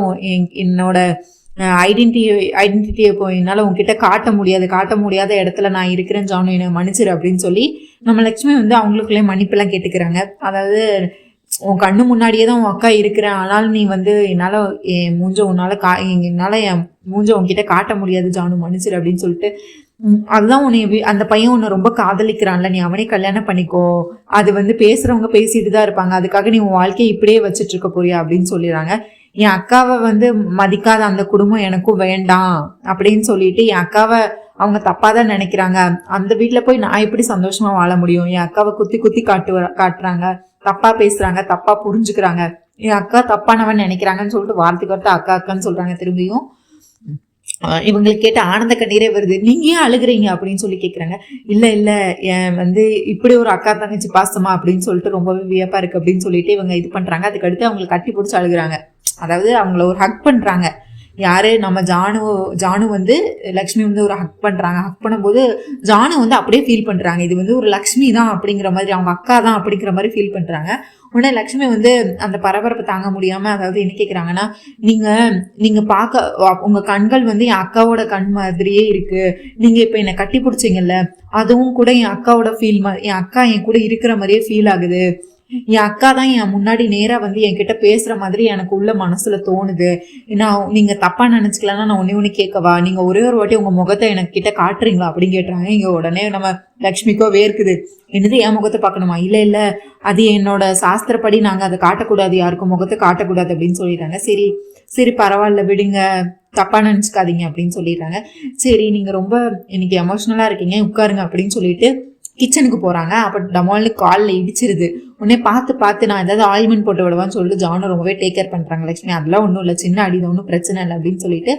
என்னோட ஐடென்டிட்டியை இப்போ என்னால் உங்ககிட்ட காட்ட முடியாத இடத்துல நான் இருக்கிறேன் ஜானு, என்னை மன்னிச்சிரு அப்படின்னு சொல்லி நம்ம லக்ஷ்மி வந்து அவங்களுக்குள்ளே மன்னிப்பெல்லாம் கேட்டுக்கிறாங்க. அதாவது உன் கண்ணு முன்னாடியே தான் உன் அக்கா இருக்கிறேன், ஆனாலும் நீ வந்து என்னால் என் மூஞ்ச என்னால் என் மூஞ்ச உன்கிட்ட காட்ட முடியாது ஜானு, மன்னிச்சிரு அப்படின்னு சொல்லிட்டு, அதுதான் உன்னை அந்த பையன் உன்னை ரொம்ப காதலிக்கிறான்ல, நீ அவனே கல்யாணம் பண்ணிக்கோ, அது வந்து பேசுறவங்க பேசிட்டு தான் இருப்பாங்க, அதுக்காக நீ உன் வாழ்க்கையை இப்படியே வச்சுட்டு இருக்க போறியா அப்படின்னு சொல்லிடுறாங்க. என் அக்காவை வந்து மதிக்காத அந்த குடும்பம் எனக்கும் வேண்டாம் அப்படின்னு சொல்லிட்டு என் அக்காவை அவங்க தப்பா தான் நினைக்கிறாங்க, அந்த வீட்டுல போய் நான் எப்படி சந்தோஷமா வாழ முடியும், என் அக்காவை குத்தி காட்டுறாங்க, தப்பா பேசுறாங்க, தப்பா புரிஞ்சுக்கிறாங்க, என் அக்கா தப்பானவன் நினைக்கிறாங்கன்னு சொல்லிட்டு வார்த்தைக்கு வார்த்தை அக்கா அக்கான்னு சொல்றாங்க. திரும்பியும் இவங்களுக்கு கேட்ட ஆனந்த கண்ணீரே வருது. நீங்க ஏன் அழுகுறீங்க அப்படின்னு சொல்லி கேட்குறாங்க. இல்லை என் வந்து இப்படி ஒரு அக்கா தங்கச்சி பாசமா அப்படின்னு சொல்லிட்டு ரொம்பவே வியப்பா இருக்கு அப்படின்னு சொல்லிட்டு இவங்க இது பண்றாங்க. அதுக்கடுத்து அவங்களுக்கு கட்டி பிடிச்சி அழுகுறாங்க. அதாவது அவங்கள ஒரு ஹக் பண்றாங்க. யாரு, நம்ம ஜானு வந்து லக்ஷ்மி வந்து ஒரு ஹக் பண்றாங்க. ஹக் பண்ணும்போது ஜானு வந்து அப்படியே ஃபீல் பண்றாங்க, இது வந்து ஒரு லக்ஷ்மி தான் அப்படிங்கிற மாதிரி, அவங்க அக்கா தான் அப்படிங்கிற மாதிரி ஃபீல் பண்றாங்க. உடனே லக்ஷ்மி வந்து அந்த பரபரப்பை தாங்க முடியாம, அதாவது என்ன கேட்குறாங்கன்னா, நீங்க பார்க்க உங்க கண்கள் வந்து என் அக்காவோட கண் மாதிரியே இருக்கு, நீங்க இப்ப என்னை கட்டி பிடிச்சிங்கல்ல, அதுவும் கூட என் அக்காவோட என் அக்கா என் கூட இருக்கிற மாதிரியே ஃபீல் ஆகுது, என் அக்கா தான் என் முன்னாடி நேரா வந்து என்கிட்ட பேசுற மாதிரி எனக்கு உள்ள மனசுல தோணுது, நீங்க தப்பா நினைச்சுக்கலன்னா நான் ஒண்ணு கேட்கவா, நீங்க ஒரே ஒரு வாட்டி உங்க முகத்தை எனக்கு கிட்ட காட்டுறீங்களா அப்படின்னு கேட்டுறாங்க. இங்க உடனே நம்ம லக்ஷ்மிக்கோ வேர்க்குது. என்னது என் முகத்தை பார்க்கணுமா, இல்ல அது என்னோட சாஸ்திரப்படி நாங்க அதை காட்டக்கூடாது, யாருக்கும் முகத்தை காட்டக்கூடாது அப்படின்னு சொல்லிடுறாங்க. சரி பரவாயில்ல விடுங்க, தப்பா நினைச்சுக்காதீங்க அப்படின்னு சொல்லிடுறாங்க. சரி நீங்க ரொம்ப இன்னைக்கு எமோஷனலா இருக்கீங்க, உட்காருங்க அப்படின்னு சொல்லிட்டு கிச்சனுக்கு போறாங்க. அப்ப டமால்னு காலில் இடிச்சிருது. உடனே பார்த்து நான் ஏதாவது ஆயில்மெண்ட் போட்டு விடுவான்னு சொல்லிட்டு ஜானு ரொம்பவே டேக் கேர் பண்றாங்க. லக்ஷ்மி அதெல்லாம் ஒன்றும் இல்லை, சின்ன அடி, ஒன்றும் பிரச்சனை இல்லை அப்படின்னு சொல்லிட்டு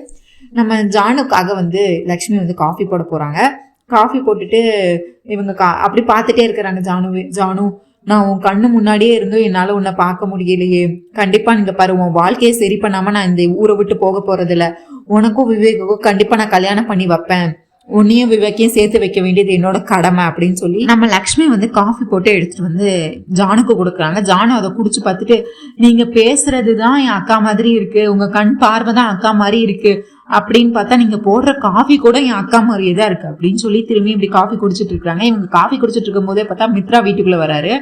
நம்ம ஜானுக்காக வந்து லக்ஷ்மி வந்து காஃபி போட போறாங்க. காஃபி போட்டுட்டு இவங்க அப்படி பார்த்துட்டே இருக்கிறாங்க. ஜானு நான் உன் கண்ணு முன்னாடியே இருந்தும் என்னால உன்னை பார்க்க முடியலையே, கண்டிப்பா நீங்க பாரு, உன் வாழ்க்கையை சரி பண்ணாம நான் இந்த ஊரை விட்டு போக போறதில்ல, உனக்கும் விவேக்குக்கும் கண்டிப்பா நான் கல்யாணம் பண்ணி வைப்பேன், உன்னையும் விவேக்கையும் சேர்த்து வைக்க வேண்டியது என்னோட கடமை அப்படின்னு சொல்லி நம்ம லக்ஷ்மி வந்து காஃபி போட்டு எடுத்துட்டு வந்து ஜானுக்கு கொடுக்குறாங்க. ஜானு அதை குடிச்சு பார்த்துட்டு, நீங்க பேசுறதுதான் என் அக்கா மாதிரி இருக்கு, உங்க கண் பார்வை தான் அக்கா மாதிரி இருக்கு அப்படின்னு பார்த்தா நீங்க போடுற காஃபி கூட என் அக்கா மாதிரியே தான் இருக்கு அப்படின்னு சொல்லி திரும்பி இப்படி காஃபி குடிச்சிட்டு இருக்காங்க. இவங்க காஃபி குடிச்சிட்டு இருக்கும் போதே பார்த்தா மித்ரா வீட்டுக்குள்ள வராரு.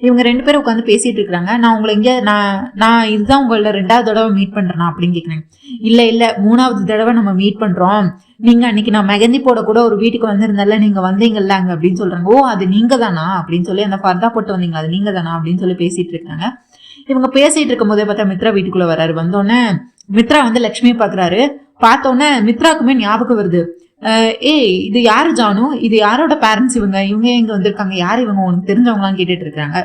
இவங்க 2 பேரும் உட்காந்து பேசிட்டு இருக்காங்க. நான் உங்களை இங்க நான் இதுதான் உங்கள 2வது தடவை மீட் பண்றேனா அப்படின்னு கேட்குறேன். இல்ல 3வது தடவை நம்ம மீட் பண்றோம், நீங்க அன்னைக்கு நான் மெகந்தி போட கூட ஒரு வீட்டுக்கு வந்திருந்தல, நீங்க வந்தீங்கல்ல அங்க அப்படின்னு சொல்றாங்க. ஓ அது நீங்க தானா அப்படின்னு சொல்லி, அந்த ஃபர்தா போட்டு வந்தீங்களா அது நீங்க தானா அப்படின்னு சொல்லி பேசிட்டு இருக்காங்க. இவங்க பேசிட்டு இருக்கும் போதே பார்த்தா மித்ரா வீட்டுக்குள்ள வராரு. வந்தோடனே மித்ரா வந்து லக்ஷ்மியை பாக்குறாரு. பார்த்தோன்னே மித்ராக்குமே ஞாபகம் வருது, இது யாரு ஜானு, இது யாரோட பேரண்ட்ஸ், இவங்க எங்க வந்திருக்காங்க, யாரு இவங்க, உனக்கு தெரிஞ்சவங்களான்னு கேட்டுட்டு இருக்காங்க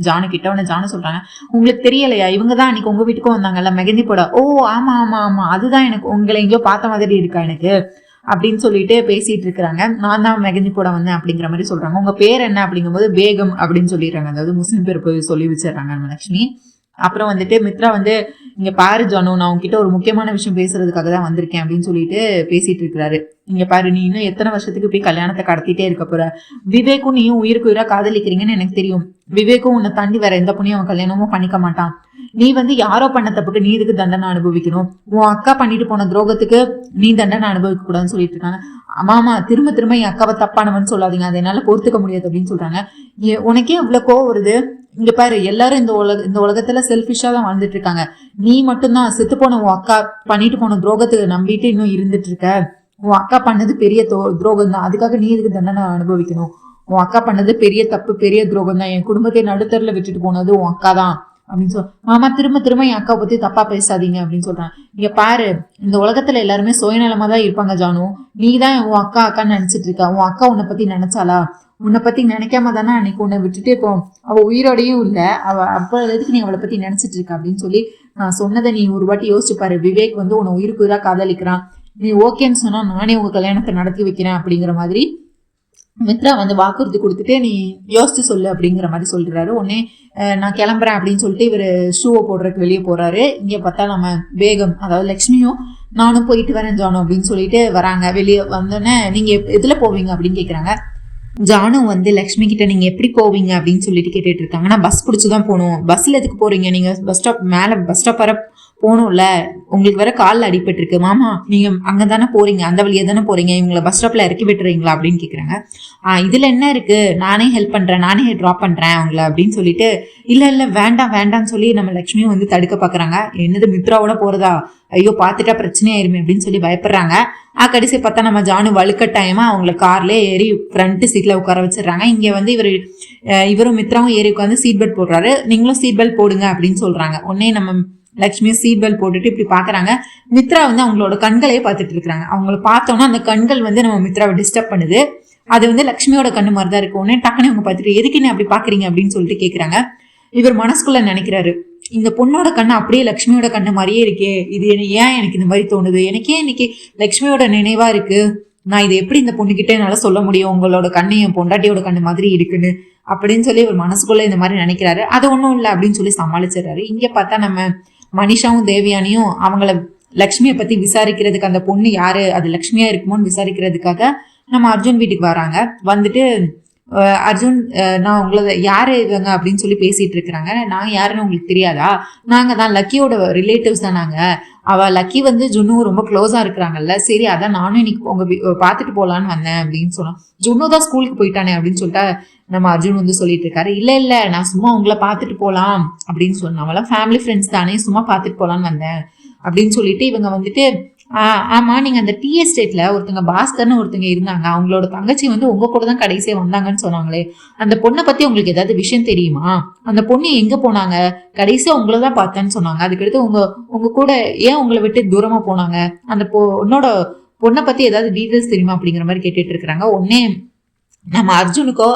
ஜானு கிட்ட. உடனே ஜானு சொல்றாங்க, உங்களுக்கு தெரியலையா, இவங்க தான் அன்னைக்கு உங்க வீட்டுக்கும் வந்தாங்கல்ல மெகந்தி போட, ஓ ஆமா அதுதான், எனக்கு உங்களை எங்கேயோ பார்த்த மாதிரி இருக்கா எனக்கு அப்படின்னு சொல்லிட்டு பேசிட்டு இருக்கிறாங்க. நான் தான் மெகந்தி போட வந்தேன் அப்படிங்கிற மாதிரி சொல்றாங்க. உங்க பேர் என்ன அப்படிங்கும்போது பேகம் அப்படின்னு சொல்லிடுறாங்க, அதாவது முஸ்லிம் பேர் போய் சொல்லி வச்சிடறாங்க லக்ஷ்மி. அப்புறம் வந்துட்டு மித்ரா வந்து, இங்க பாரு ஜானு, நான் உங்ககிட்ட ஒரு முக்கியமான விஷயம் பேசுறதுக்காக தான் வந்திருக்கேன் அப்படின்னு சொல்லிட்டு பேசிட்டு இருக்கிறாரு. இங்க பாரு, நீ இன்னும் எத்தனை வருஷத்துக்கு போய் கல்யாணத்தை கடத்திட்டே இருக்க போற, விவேக்கும் நீயும் உயிருக்கு உயிரா காதலிக்கிறீங்கன்னு எனக்கு தெரியும், விவேக்கும் உன்னை தாண்டி வேற எந்த பொண்ணையும் அவன் கல்யாணமும் பண்ணிக்க மாட்டான், நீ வந்து யாரோ பண்ண தப்புக்கு நீ இதுக்கு தண்டனை அனுபவிக்கணும், உன் அக்கா பண்ணிட்டு போன துரோகத்துக்கு நீ தண்டனை அனுபவிக்க கூடாதுன்னு சொல்லிட்டு இருக்காங்க. ஆமாமா, திரும்ப என் அக்காவை தப்பானவன்னு சொல்லாதீங்க, அதை என்னால பொறுத்துக்க முடியாது அப்படின்னு சொல்றாங்க. உனக்கே இவ்வளவு கோவம் வருது, இங்க பாரு, எல்லாரும் இந்த உலகத்துல செல்ஃபிஷா தான் வாழ்ந்துட்டு இருக்காங்க, நீ மட்டும்தான் செத்து போன உன் அக்கா பண்ணிட்டு போன துரோகத்துக்கு நம்பிட்டு இன்னும் இருந்துட்டு இருக்க, உன் அக்கா பண்ணது பெரிய துரோகம் தான், அதுக்காக நீ இதுக்கு தண்டனை அனுபவிக்கணும், உன் அக்கா பண்ணது பெரிய தப்பு, பெரிய துரோகம் தான், என் குடும்பத்தை நடுத்தரில் விட்டுட்டு போனது உன் அக்கா தான் அப்படின்னு சொல். மாமா திரும்ப என் அக்காவை பத்தி தப்பா பேசாதீங்க அப்படின்னு சொல்றான். இங்க பாரு, இந்த உலகத்துல எல்லாருமே சுயநலமா தான் இருப்பாங்க ஜானு, நீ தான் உன் அக்கான்னு நினைச்சிட்டு இருக்க, உன் அக்கா உன்னை பத்தி நினைச்சாலா, உன்னை பத்தி நினைக்காம தானே அன்னைக்கு உன்னை விட்டுட்டு இப்போ அவ உயிரோடையும் இல்ல, அப்ப எதுக்கு நீ அவளை பத்தி நினைச்சிட்டு இருக்க அப்படின்னு சொல்லி, நான் சொன்னதை நீ ஒரு வாட்டி யோசிச்சு பாரு, விவேக் வந்து உன்னை உயிருக்கு உயிரா காதலிக்கிறான், நீ ஓகேன்னு சொன்னா நானே உங்க கல்யாணத்தை நடத்தி வைக்கிறேன் அப்படிங்கிற மாதிரி மித்ரா வந்து வாக்குறுதி கொடுத்துட்டு நீ யோசிச்சு சொல்லு அப்படிங்கிற மாதிரி சொல்றாரு. உடனே நான் கிளம்புறேன் அப்படின்னு சொல்லிட்டு இவர் ஷூவை போடுறதுக்கு வெளியே போறாரு. இங்கே பார்த்தா நம்ம பேகம் அதாவது லக்ஷ்மியும் நானும் போயிட்டு வரேன் ஜானு அப்படின்னு சொல்லிட்டு வராங்க. வெளியே வந்தோடனே நீங்க எதுல போவீங்க அப்படின்னு கேட்குறாங்க. ஜானு வந்து லக்ஷ்மி கிட்ட நீங்க எப்படி போவீங்க அப்படின்னு சொல்லிட்டு கேட்டுட்டு இருக்காங்க. நான் பஸ் பிடிச்சுதான் போகணும். பஸ்ல எதுக்கு போறீங்க? நீங்க பஸ் ஸ்டாப் மேல பஸ் ஸ்டாப் வர போகணும்ல, உங்களுக்கு வேற காலில் அடிபட்டு இருக்கு. மாமா நீங்க அங்கதானே போறீங்க, அந்த வழியே தானே போறீங்க, இவங்களை பஸ் ஸ்டாப்ல இறக்கி விட்டுறீங்களா அப்படின்னு கேக்குறாங்க. இதுல என்ன இருக்கு, நானே ஹெல்ப் பண்றேன், நானே ட்ராப் பண்றேன் அவங்கள அப்படின்னு சொல்லிட்டு இல்ல வேண்டாம் வேண்டாம்னு சொல்லி நம்ம லக்ஷ்மியும் வந்து தடுக்க பாக்குறாங்க. என்னது மித்ராவோட போறதா, ஐயோ பாத்துட்டா பிரச்சனை ஆயிருமே அப்படின்னு சொல்லி பயப்படுறாங்க. கடைசி பார்த்தா நம்ம ஜானு வலுக்கட்டாயமா அவங்கள கார்ல ஏறி ஃப்ரண்ட் சீட்ல உட்கார வச்சிடறாங்க. இங்க வந்து இவரும் மித்ராவும் ஏறி உட்காந்து சீட் பெல்ட் போடுறாரு. நீங்களும் சீட் பெல்ட் போடுங்க அப்படின்னு சொல்றாங்க. உடனே நம்ம லக்ஷ்மியும் சீட் பெல்ட் போட்டுட்டு இப்படி பாக்குறாங்க. மித்ரா வந்து அவங்களோட கண்களையே பார்த்துட்டு இருக்காங்க. அவங்கள பார்த்தோம்னா அந்த கண்கள் வந்து நம்ம மித்ராவை டிஸ்டர்ப் பண்ணுது. அது வந்து லக்ஷ்மியோட கண்ணு மாதிரி தான் இருக்கும். உடனே டக்குனு அவங்க பார்த்துட்டு எதுக்கு என்ன அப்படி பாக்குறீங்க அப்படின்னு சொல்லிட்டு கேக்குறாங்க. இவர் மனசுக்குள்ள நினைக்கிறாரு, இந்த பொண்ணோட கண்ணு அப்படியே லக்ஷ்மியோட கண்ணு மாதிரியே இருக்கே, இது ஏன் எனக்கு இந்த மாதிரி தோணுது, எனக்கே இன்னைக்கு லக்ஷ்மியோட நினைவா இருக்கு, நான் இதை எப்படி இந்த பொண்ணுகிட்ட என்னால சொல்ல முடியும், உங்களோட கண்ணு என் பொண்டாட்டியோட கண்ணு மாதிரி இருக்குன்னு அப்படின்னு சொல்லி ஒரு மனசுக்குள்ள இந்த மாதிரி நினைக்கிறாரு. அது ஒன்றும் இல்லை அப்படின்னு சொல்லி சமாளிச்சிடறாரு. இங்க பார்த்தா நம்ம மனிஷாவும் தேவயானியும் அவங்கள லக்ஷ்மியை பத்தி விசாரிக்கிறதுக்கு, அந்த பொண்ணு யாரு, அது லக்ஷ்மியா இருக்குமோன்னு விசாரிக்கிறதுக்காக நம்ம அர்ஜுன் வீட்டுக்கு வராங்க. வந்துட்டு அர்ஜுன் நான் உங்களை யாரு இவங்க அப்படின்னு சொல்லி பேசிட்டு இருக்கிறாங்க. நான் யாருன்னு உங்களுக்கு தெரியாதா, நாங்க தான் லக்கியோட ரிலேட்டிவ்ஸ் தான். நாங்க லக்கி வந்து ஜுன்னு ரொம்ப க்ளோஸா இருக்கிறாங்கல்ல, சரி அதான் நானும் இன்னைக்கு உங்க பாத்துட்டு போலான்னு வந்தேன் அப்படின்னு சொன்னோம். ஜுன்னு தான் ஸ்கூலுக்கு போயிட்டானே அப்படின்னு சொல்லிட்டு நம்ம அர்ஜுன் வந்து சொல்லிட்டு இருக்காரு. இல்ல நான் சும்மா உங்களை பாத்துட்டு போலாம் அப்படின்னு சொன்னேன், அவெல்லாம் ஃபேமிலி ஃப்ரெண்ட்ஸ் தானே, சும்மா பாத்துட்டு போலான்னு வந்தேன் அப்படின்னு சொல்லிட்டு இவங்க வந்துட்டு ஆமா நீங்க அந்த டி எஸ்டேட்ல ஒருத்தங்க பாஸ்கர்னு ஒருத்தங்க இருந்தாங்க, அவங்களோட தங்கச்சி வந்து உங்க கூட தான் கடைசியா வந்தாங்கன்னு சொன்னாங்களே, அந்த பொண்ணை பத்தி உங்களுக்கு ஏதாவது விஷயம் தெரியுமா, அந்த பொண்ணு எங்க போனாங்க, கடைசியா உங்களை தான் பார்த்தேன்னு சொன்னாங்க, அதுக்கடுத்து உங்க கூட ஏன் உங்களை விட்டு தூரமா போனாங்க, அந்த பொண்ணை பத்தி ஏதாவது டீட்டெயில்ஸ் தெரியுமா அப்படிங்கிற மாதிரி கேட்டுட்டு இருக்கிறாங்க. உடனே நம்ம அர்ஜுனுக்கோ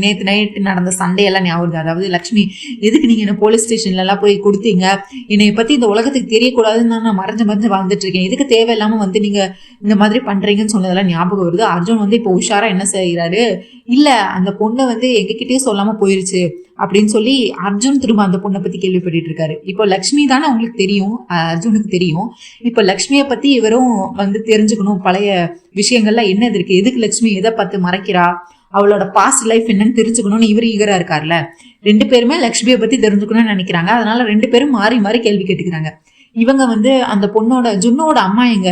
நேற்று நைட்டு நடந்த சண்டையெல்லாம் ஞாபகம். அதாவது லக்ஷ்மி எதுக்கு நீங்க என்ன போலீஸ் ஸ்டேஷன்ல எல்லாம் போய் கொடுத்தீங்க, என்னை பத்தி இந்த உலகத்துக்கு தெரியக்கூடாதுன்னு நான் மறைஞ்சு வாழ்ந்துட்டு இருக்கேன், எதுக்கு தேவையில்லாம வந்து நீங்க இந்த மாதிரி பண்றீங்கன்னு சொன்னதெல்லாம் ஞாபகம் வருது. அர்ஜுன் வந்து இப்போ உஷாரா என்ன செய்யறாரு, இல்ல அந்த பொண்ணை வந்து எங்ககிட்டயே சொல்லாம போயிருச்சு அப்படின்னு சொல்லி அர்ஜுன் திரும்ப அந்த பொண்ணை பத்தி கேள்விப்பட்டு இருக்காரு. இப்போ லக்ஷ்மி தானே அவங்களுக்கு தெரியும், அர்ஜுனுக்கு தெரியும். இப்போ லக்ஷ்மியை பத்தி இவரும் வந்து தெரிஞ்சுக்கணும், பழைய விஷயங்கள்லாம் என்ன இருக்கு, எதுக்கு லக்ஷ்மி எதை பார்த்து மறைக்கிறா, அவளோட பாஸ்ட் லைஃப் என்னன்னு தெரிஞ்சுக்கணும்னு இவர் ஈகரா இருக்காருல்ல. ரெண்டு பேருமே லக்ஷ்மியை பத்தி தெரிஞ்சுக்கணும்னு நினைக்கிறாங்க. அதனால ரெண்டு பேரும் மாறி மாறி கேள்வி கேட்டுக்கிறாங்க. இவங்க வந்து அந்த பொண்ணோட ஜுன்னோட அம்மா எங்க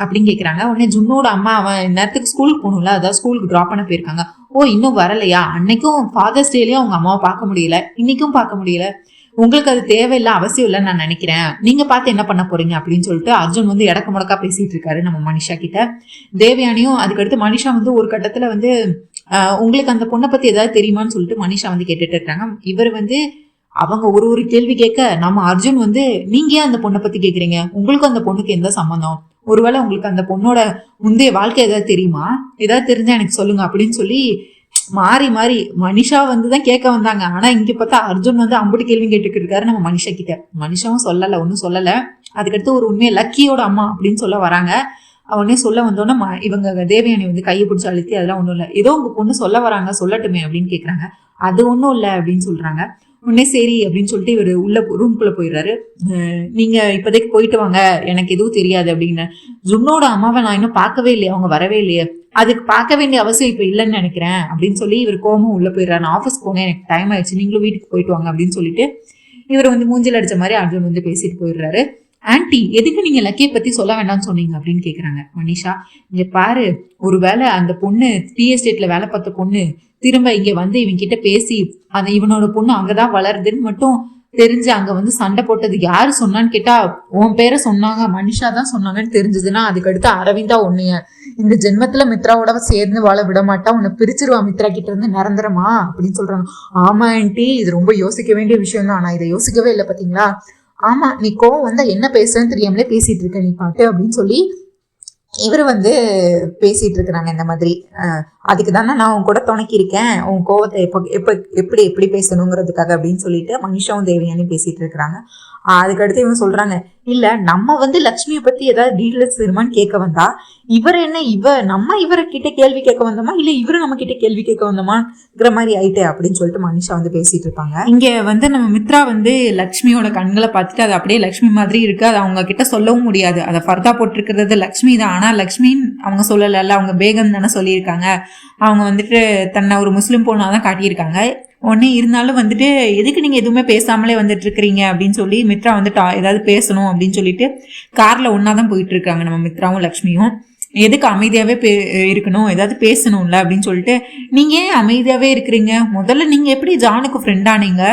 அப்படின்னு கேட்குறாங்க. உடனே ஜுன்னோட அம்மா அவன் நேரத்துக்கு ஸ்கூலுக்கு போகணும்ல, அதாவது ஸ்கூலுக்கு ட்ராப் பண்ண போயிருக்காங்க. ஓ இன்னும் வரலையா, அன்னைக்கும் ஃபாதர்ஸ் டேலயும் அவங்க அம்மாவை பார்க்க முடியல, இன்னைக்கும் பார்க்க முடியல, உங்களுக்கு அது தேவையில்லை அவசியம் இல்லைன்னு நான் நினைக்கிறேன், நீங்க பார்த்து என்ன பண்ண போறீங்க அப்படின்னு சொல்லிட்டு அர்ஜுன் வந்து இடக்க முடக்கா பேசிட்டு இருக்காரு நம்ம மனிஷா கிட்ட. தேவயானியும் அதுக்கடுத்து மனிஷா வந்து ஒரு கட்டத்துல வந்து உங்களுக்கு அந்த பொண்ணை பத்தி ஏதாவது தெரியுமான்னு சொல்லிட்டு மனிஷா வந்து கேட்டுட்டு இருக்காங்க. இவர் வந்து அவங்க ஒரு கேள்வி கேட்க நம்ம அர்ஜுன் வந்து நீங்க ஏன் அந்த பொண்ணை பத்தி கேக்குறீங்க, உங்களுக்கும் அந்த பொண்ணுக்கு எந்த சம்பந்தம், ஒருவேளை உங்களுக்கு அந்த பொண்ணோட முந்தைய வாழ்க்கை ஏதாவது தெரியுமா, ஏதாவது தெரிஞ்சா எனக்கு சொல்லுங்க அப்படின்னு சொல்லி மாறி மாறி மனிஷா வந்துதான் கேட்க வந்தாங்க. ஆனா இங்க பார்த்தா அர்ஜுன் வந்து அம்புட்டு கேள்வி கேட்டுக்கிட்டு இருக்காரு நம்ம மனிஷா கிட்ட. மனிஷாவும் ஒன்னும் சொல்லல. அதுக்கடுத்து ஒரு உண்மையை லக்கியோட அம்மா அப்படின்னு சொல்ல வராங்க. அவனே சொல்ல வந்தோன்னா இவங்க தேவயானி வந்து கையை பிடிச்சி அழுத்தி அதெல்லாம் ஒண்ணும் இல்லை, ஏதோ உங்க பொண்ணு சொல்ல வராங்க சொல்லட்டுமே அப்படின்னு கேக்குறாங்க. அது ஒன்றும் இல்லை அப்படின்னு சொல்றாங்க. உடனே சரி அப்படின்னு சொல்லிட்டு இவர் உள்ள ரூம்குள்ள போயிடுறாரு. நீங்க இப்போதைக்கு போயிட்டு வாங்க, எனக்கு எதுவும் தெரியாது அப்படின்னு. ஜுன்னோட அம்மாவை நான் இன்னும் பார்க்கவே இல்லையே, அவங்க வரவே இல்லையே, அதுக்கு பார்க்க வேண்டிய அவசியம் இப்ப இல்லைன்னு நினைக்கிறேன் அப்படின்னு சொல்லி இவர் கோமும் உள்ள போயிடுறாரு. நான் ஆஃபீஸ் போனேன், எனக்கு டைம் ஆயிடுச்சு, நீங்களும் வீட்டுக்கு போயிட்டு வாங்க அப்படின்னு சொல்லிட்டு இவர் வந்து மூஞ்சில் அடிச்ச மாதிரி அர்ஜுன் வந்து பேசிட்டு போயிடுறாரு. ஆன்டி எதுக்கு நீங்க லக்கியை பத்தி சொல்ல வேண்டாம்னு சொன்னீங்க அப்படின்னு கேக்குறாங்க மனிஷா. இங்க பாரு, ஒருவேளை அந்த பொண்ணு டி எஸ்டேட்ல வேலை பார்த்த பொண்ணு திரும்ப இங்க வந்து இவன் கிட்ட பேசி அந்த இவனோட பொண்ணு அங்கதான் வளருதுன்னு மட்டும் தெரிஞ்சு அங்க வந்து சண்டை போட்டது யாரு சொன்னான்னு கேட்டா உன் பேரை சொன்னாங்க, மனிஷா தான் சொன்னாங்கன்னு தெரிஞ்சதுன்னா அதுக்கடுத்து அரவிந்தா உன்னைய இந்த ஜென்மத்துல மித்ராவோட சேர்ந்து வாழ விட மாட்டா, உன்னை பிரிச்சிருவா மித்ரா கிட்ட இருந்து நிரந்தரமா அப்படின்னு சொல்றாங்க. ஆமா ஆன்டி, இது ரொம்ப யோசிக்க வேண்டிய விஷயம் தான், ஆனா இதை யோசிக்கவே இல்லை பாத்தீங்களா, ஆமா நீ கோவம் வந்தா என்ன பேசுறேன்னு தெரியாமலே பேசிட்டு இருக்க நீ பாட்டு அப்படின்னு சொல்லி இவர் வந்து பேசிட்டு இருக்கிறாங்க. இந்த மாதிரி அதுக்கு தானே நான் உன் கூட துணைக்கி இருக்கேன், உன் கோவத்தை எப்படி பேசணுங்கிறதுக்காக அப்படின்னு சொல்லிட்டு மனிஷாவும் தேவயானி பேசிட்டு இருக்கிறாங்க. அதுக்கடுத்து இவங்க சொல்றாங்க, இல்ல நம்ம வந்து லக்ஷ்மியை பத்தி ஏதாவது டீட்டெயில்ஸ் தெரியுமான்னு கேட்க வந்தா இவர் என்ன நம்ம இவர்கிட்ட கேள்வி கேட்க வந்தோமா இல்ல இவரு நம்ம கிட்ட கேள்வி கேட்க வந்தோமாங்கிற மாதிரி ஆயிட்டே அப்படின்னு சொல்லிட்டு மனிஷா வந்து பேசிட்டு இருப்பாங்க. இங்க வந்து நம்ம மித்ரா வந்து லக்ஷ்மியோட கண்களை பார்த்துட்டு அது அப்படியே லக்ஷ்மி மாதிரி இருக்கு, அது அவங்க கிட்ட சொல்லவும் முடியாது, அதை ஃபர்தா போட்டிருக்கிறது லக்ஷ்மி தான். ஆனா லக்ஷ்மின்னு அவங்க சொல்லல, அவங்க பேகம் தானே சொல்லியிருக்காங்க. அவங்க வந்துட்டு தன்னை ஒரு முஸ்லிம் பொண்ணாதான் காட்டியிருக்காங்க. உடனே இருந்தாலும் வந்துட்டு எதுக்கு நீங்க எதுவுமே பேசாமலே வந்துட்டு இருக்கிறீங்க அப்படின்னு சொல்லி மித்ரா வந்துட்டு ஏதாவது பேசணும் அப்படின்னு சொல்லிட்டு கார்ல ஒன்னாதான் போயிட்டு இருக்காங்க நம்ம மித்ராவும் லக்ஷ்மியும். எதுக்கு அமைதியாவே இருக்கணும், ஏதாவது பேசணும்ல அப்படின்னு சொல்லிட்டு நீங்க ஏன் அமைதியாவே இருக்கிறீங்க, முதல்ல நீங்க எப்படி ஜானுக்கு ஃப்ரெண்டானீங்க,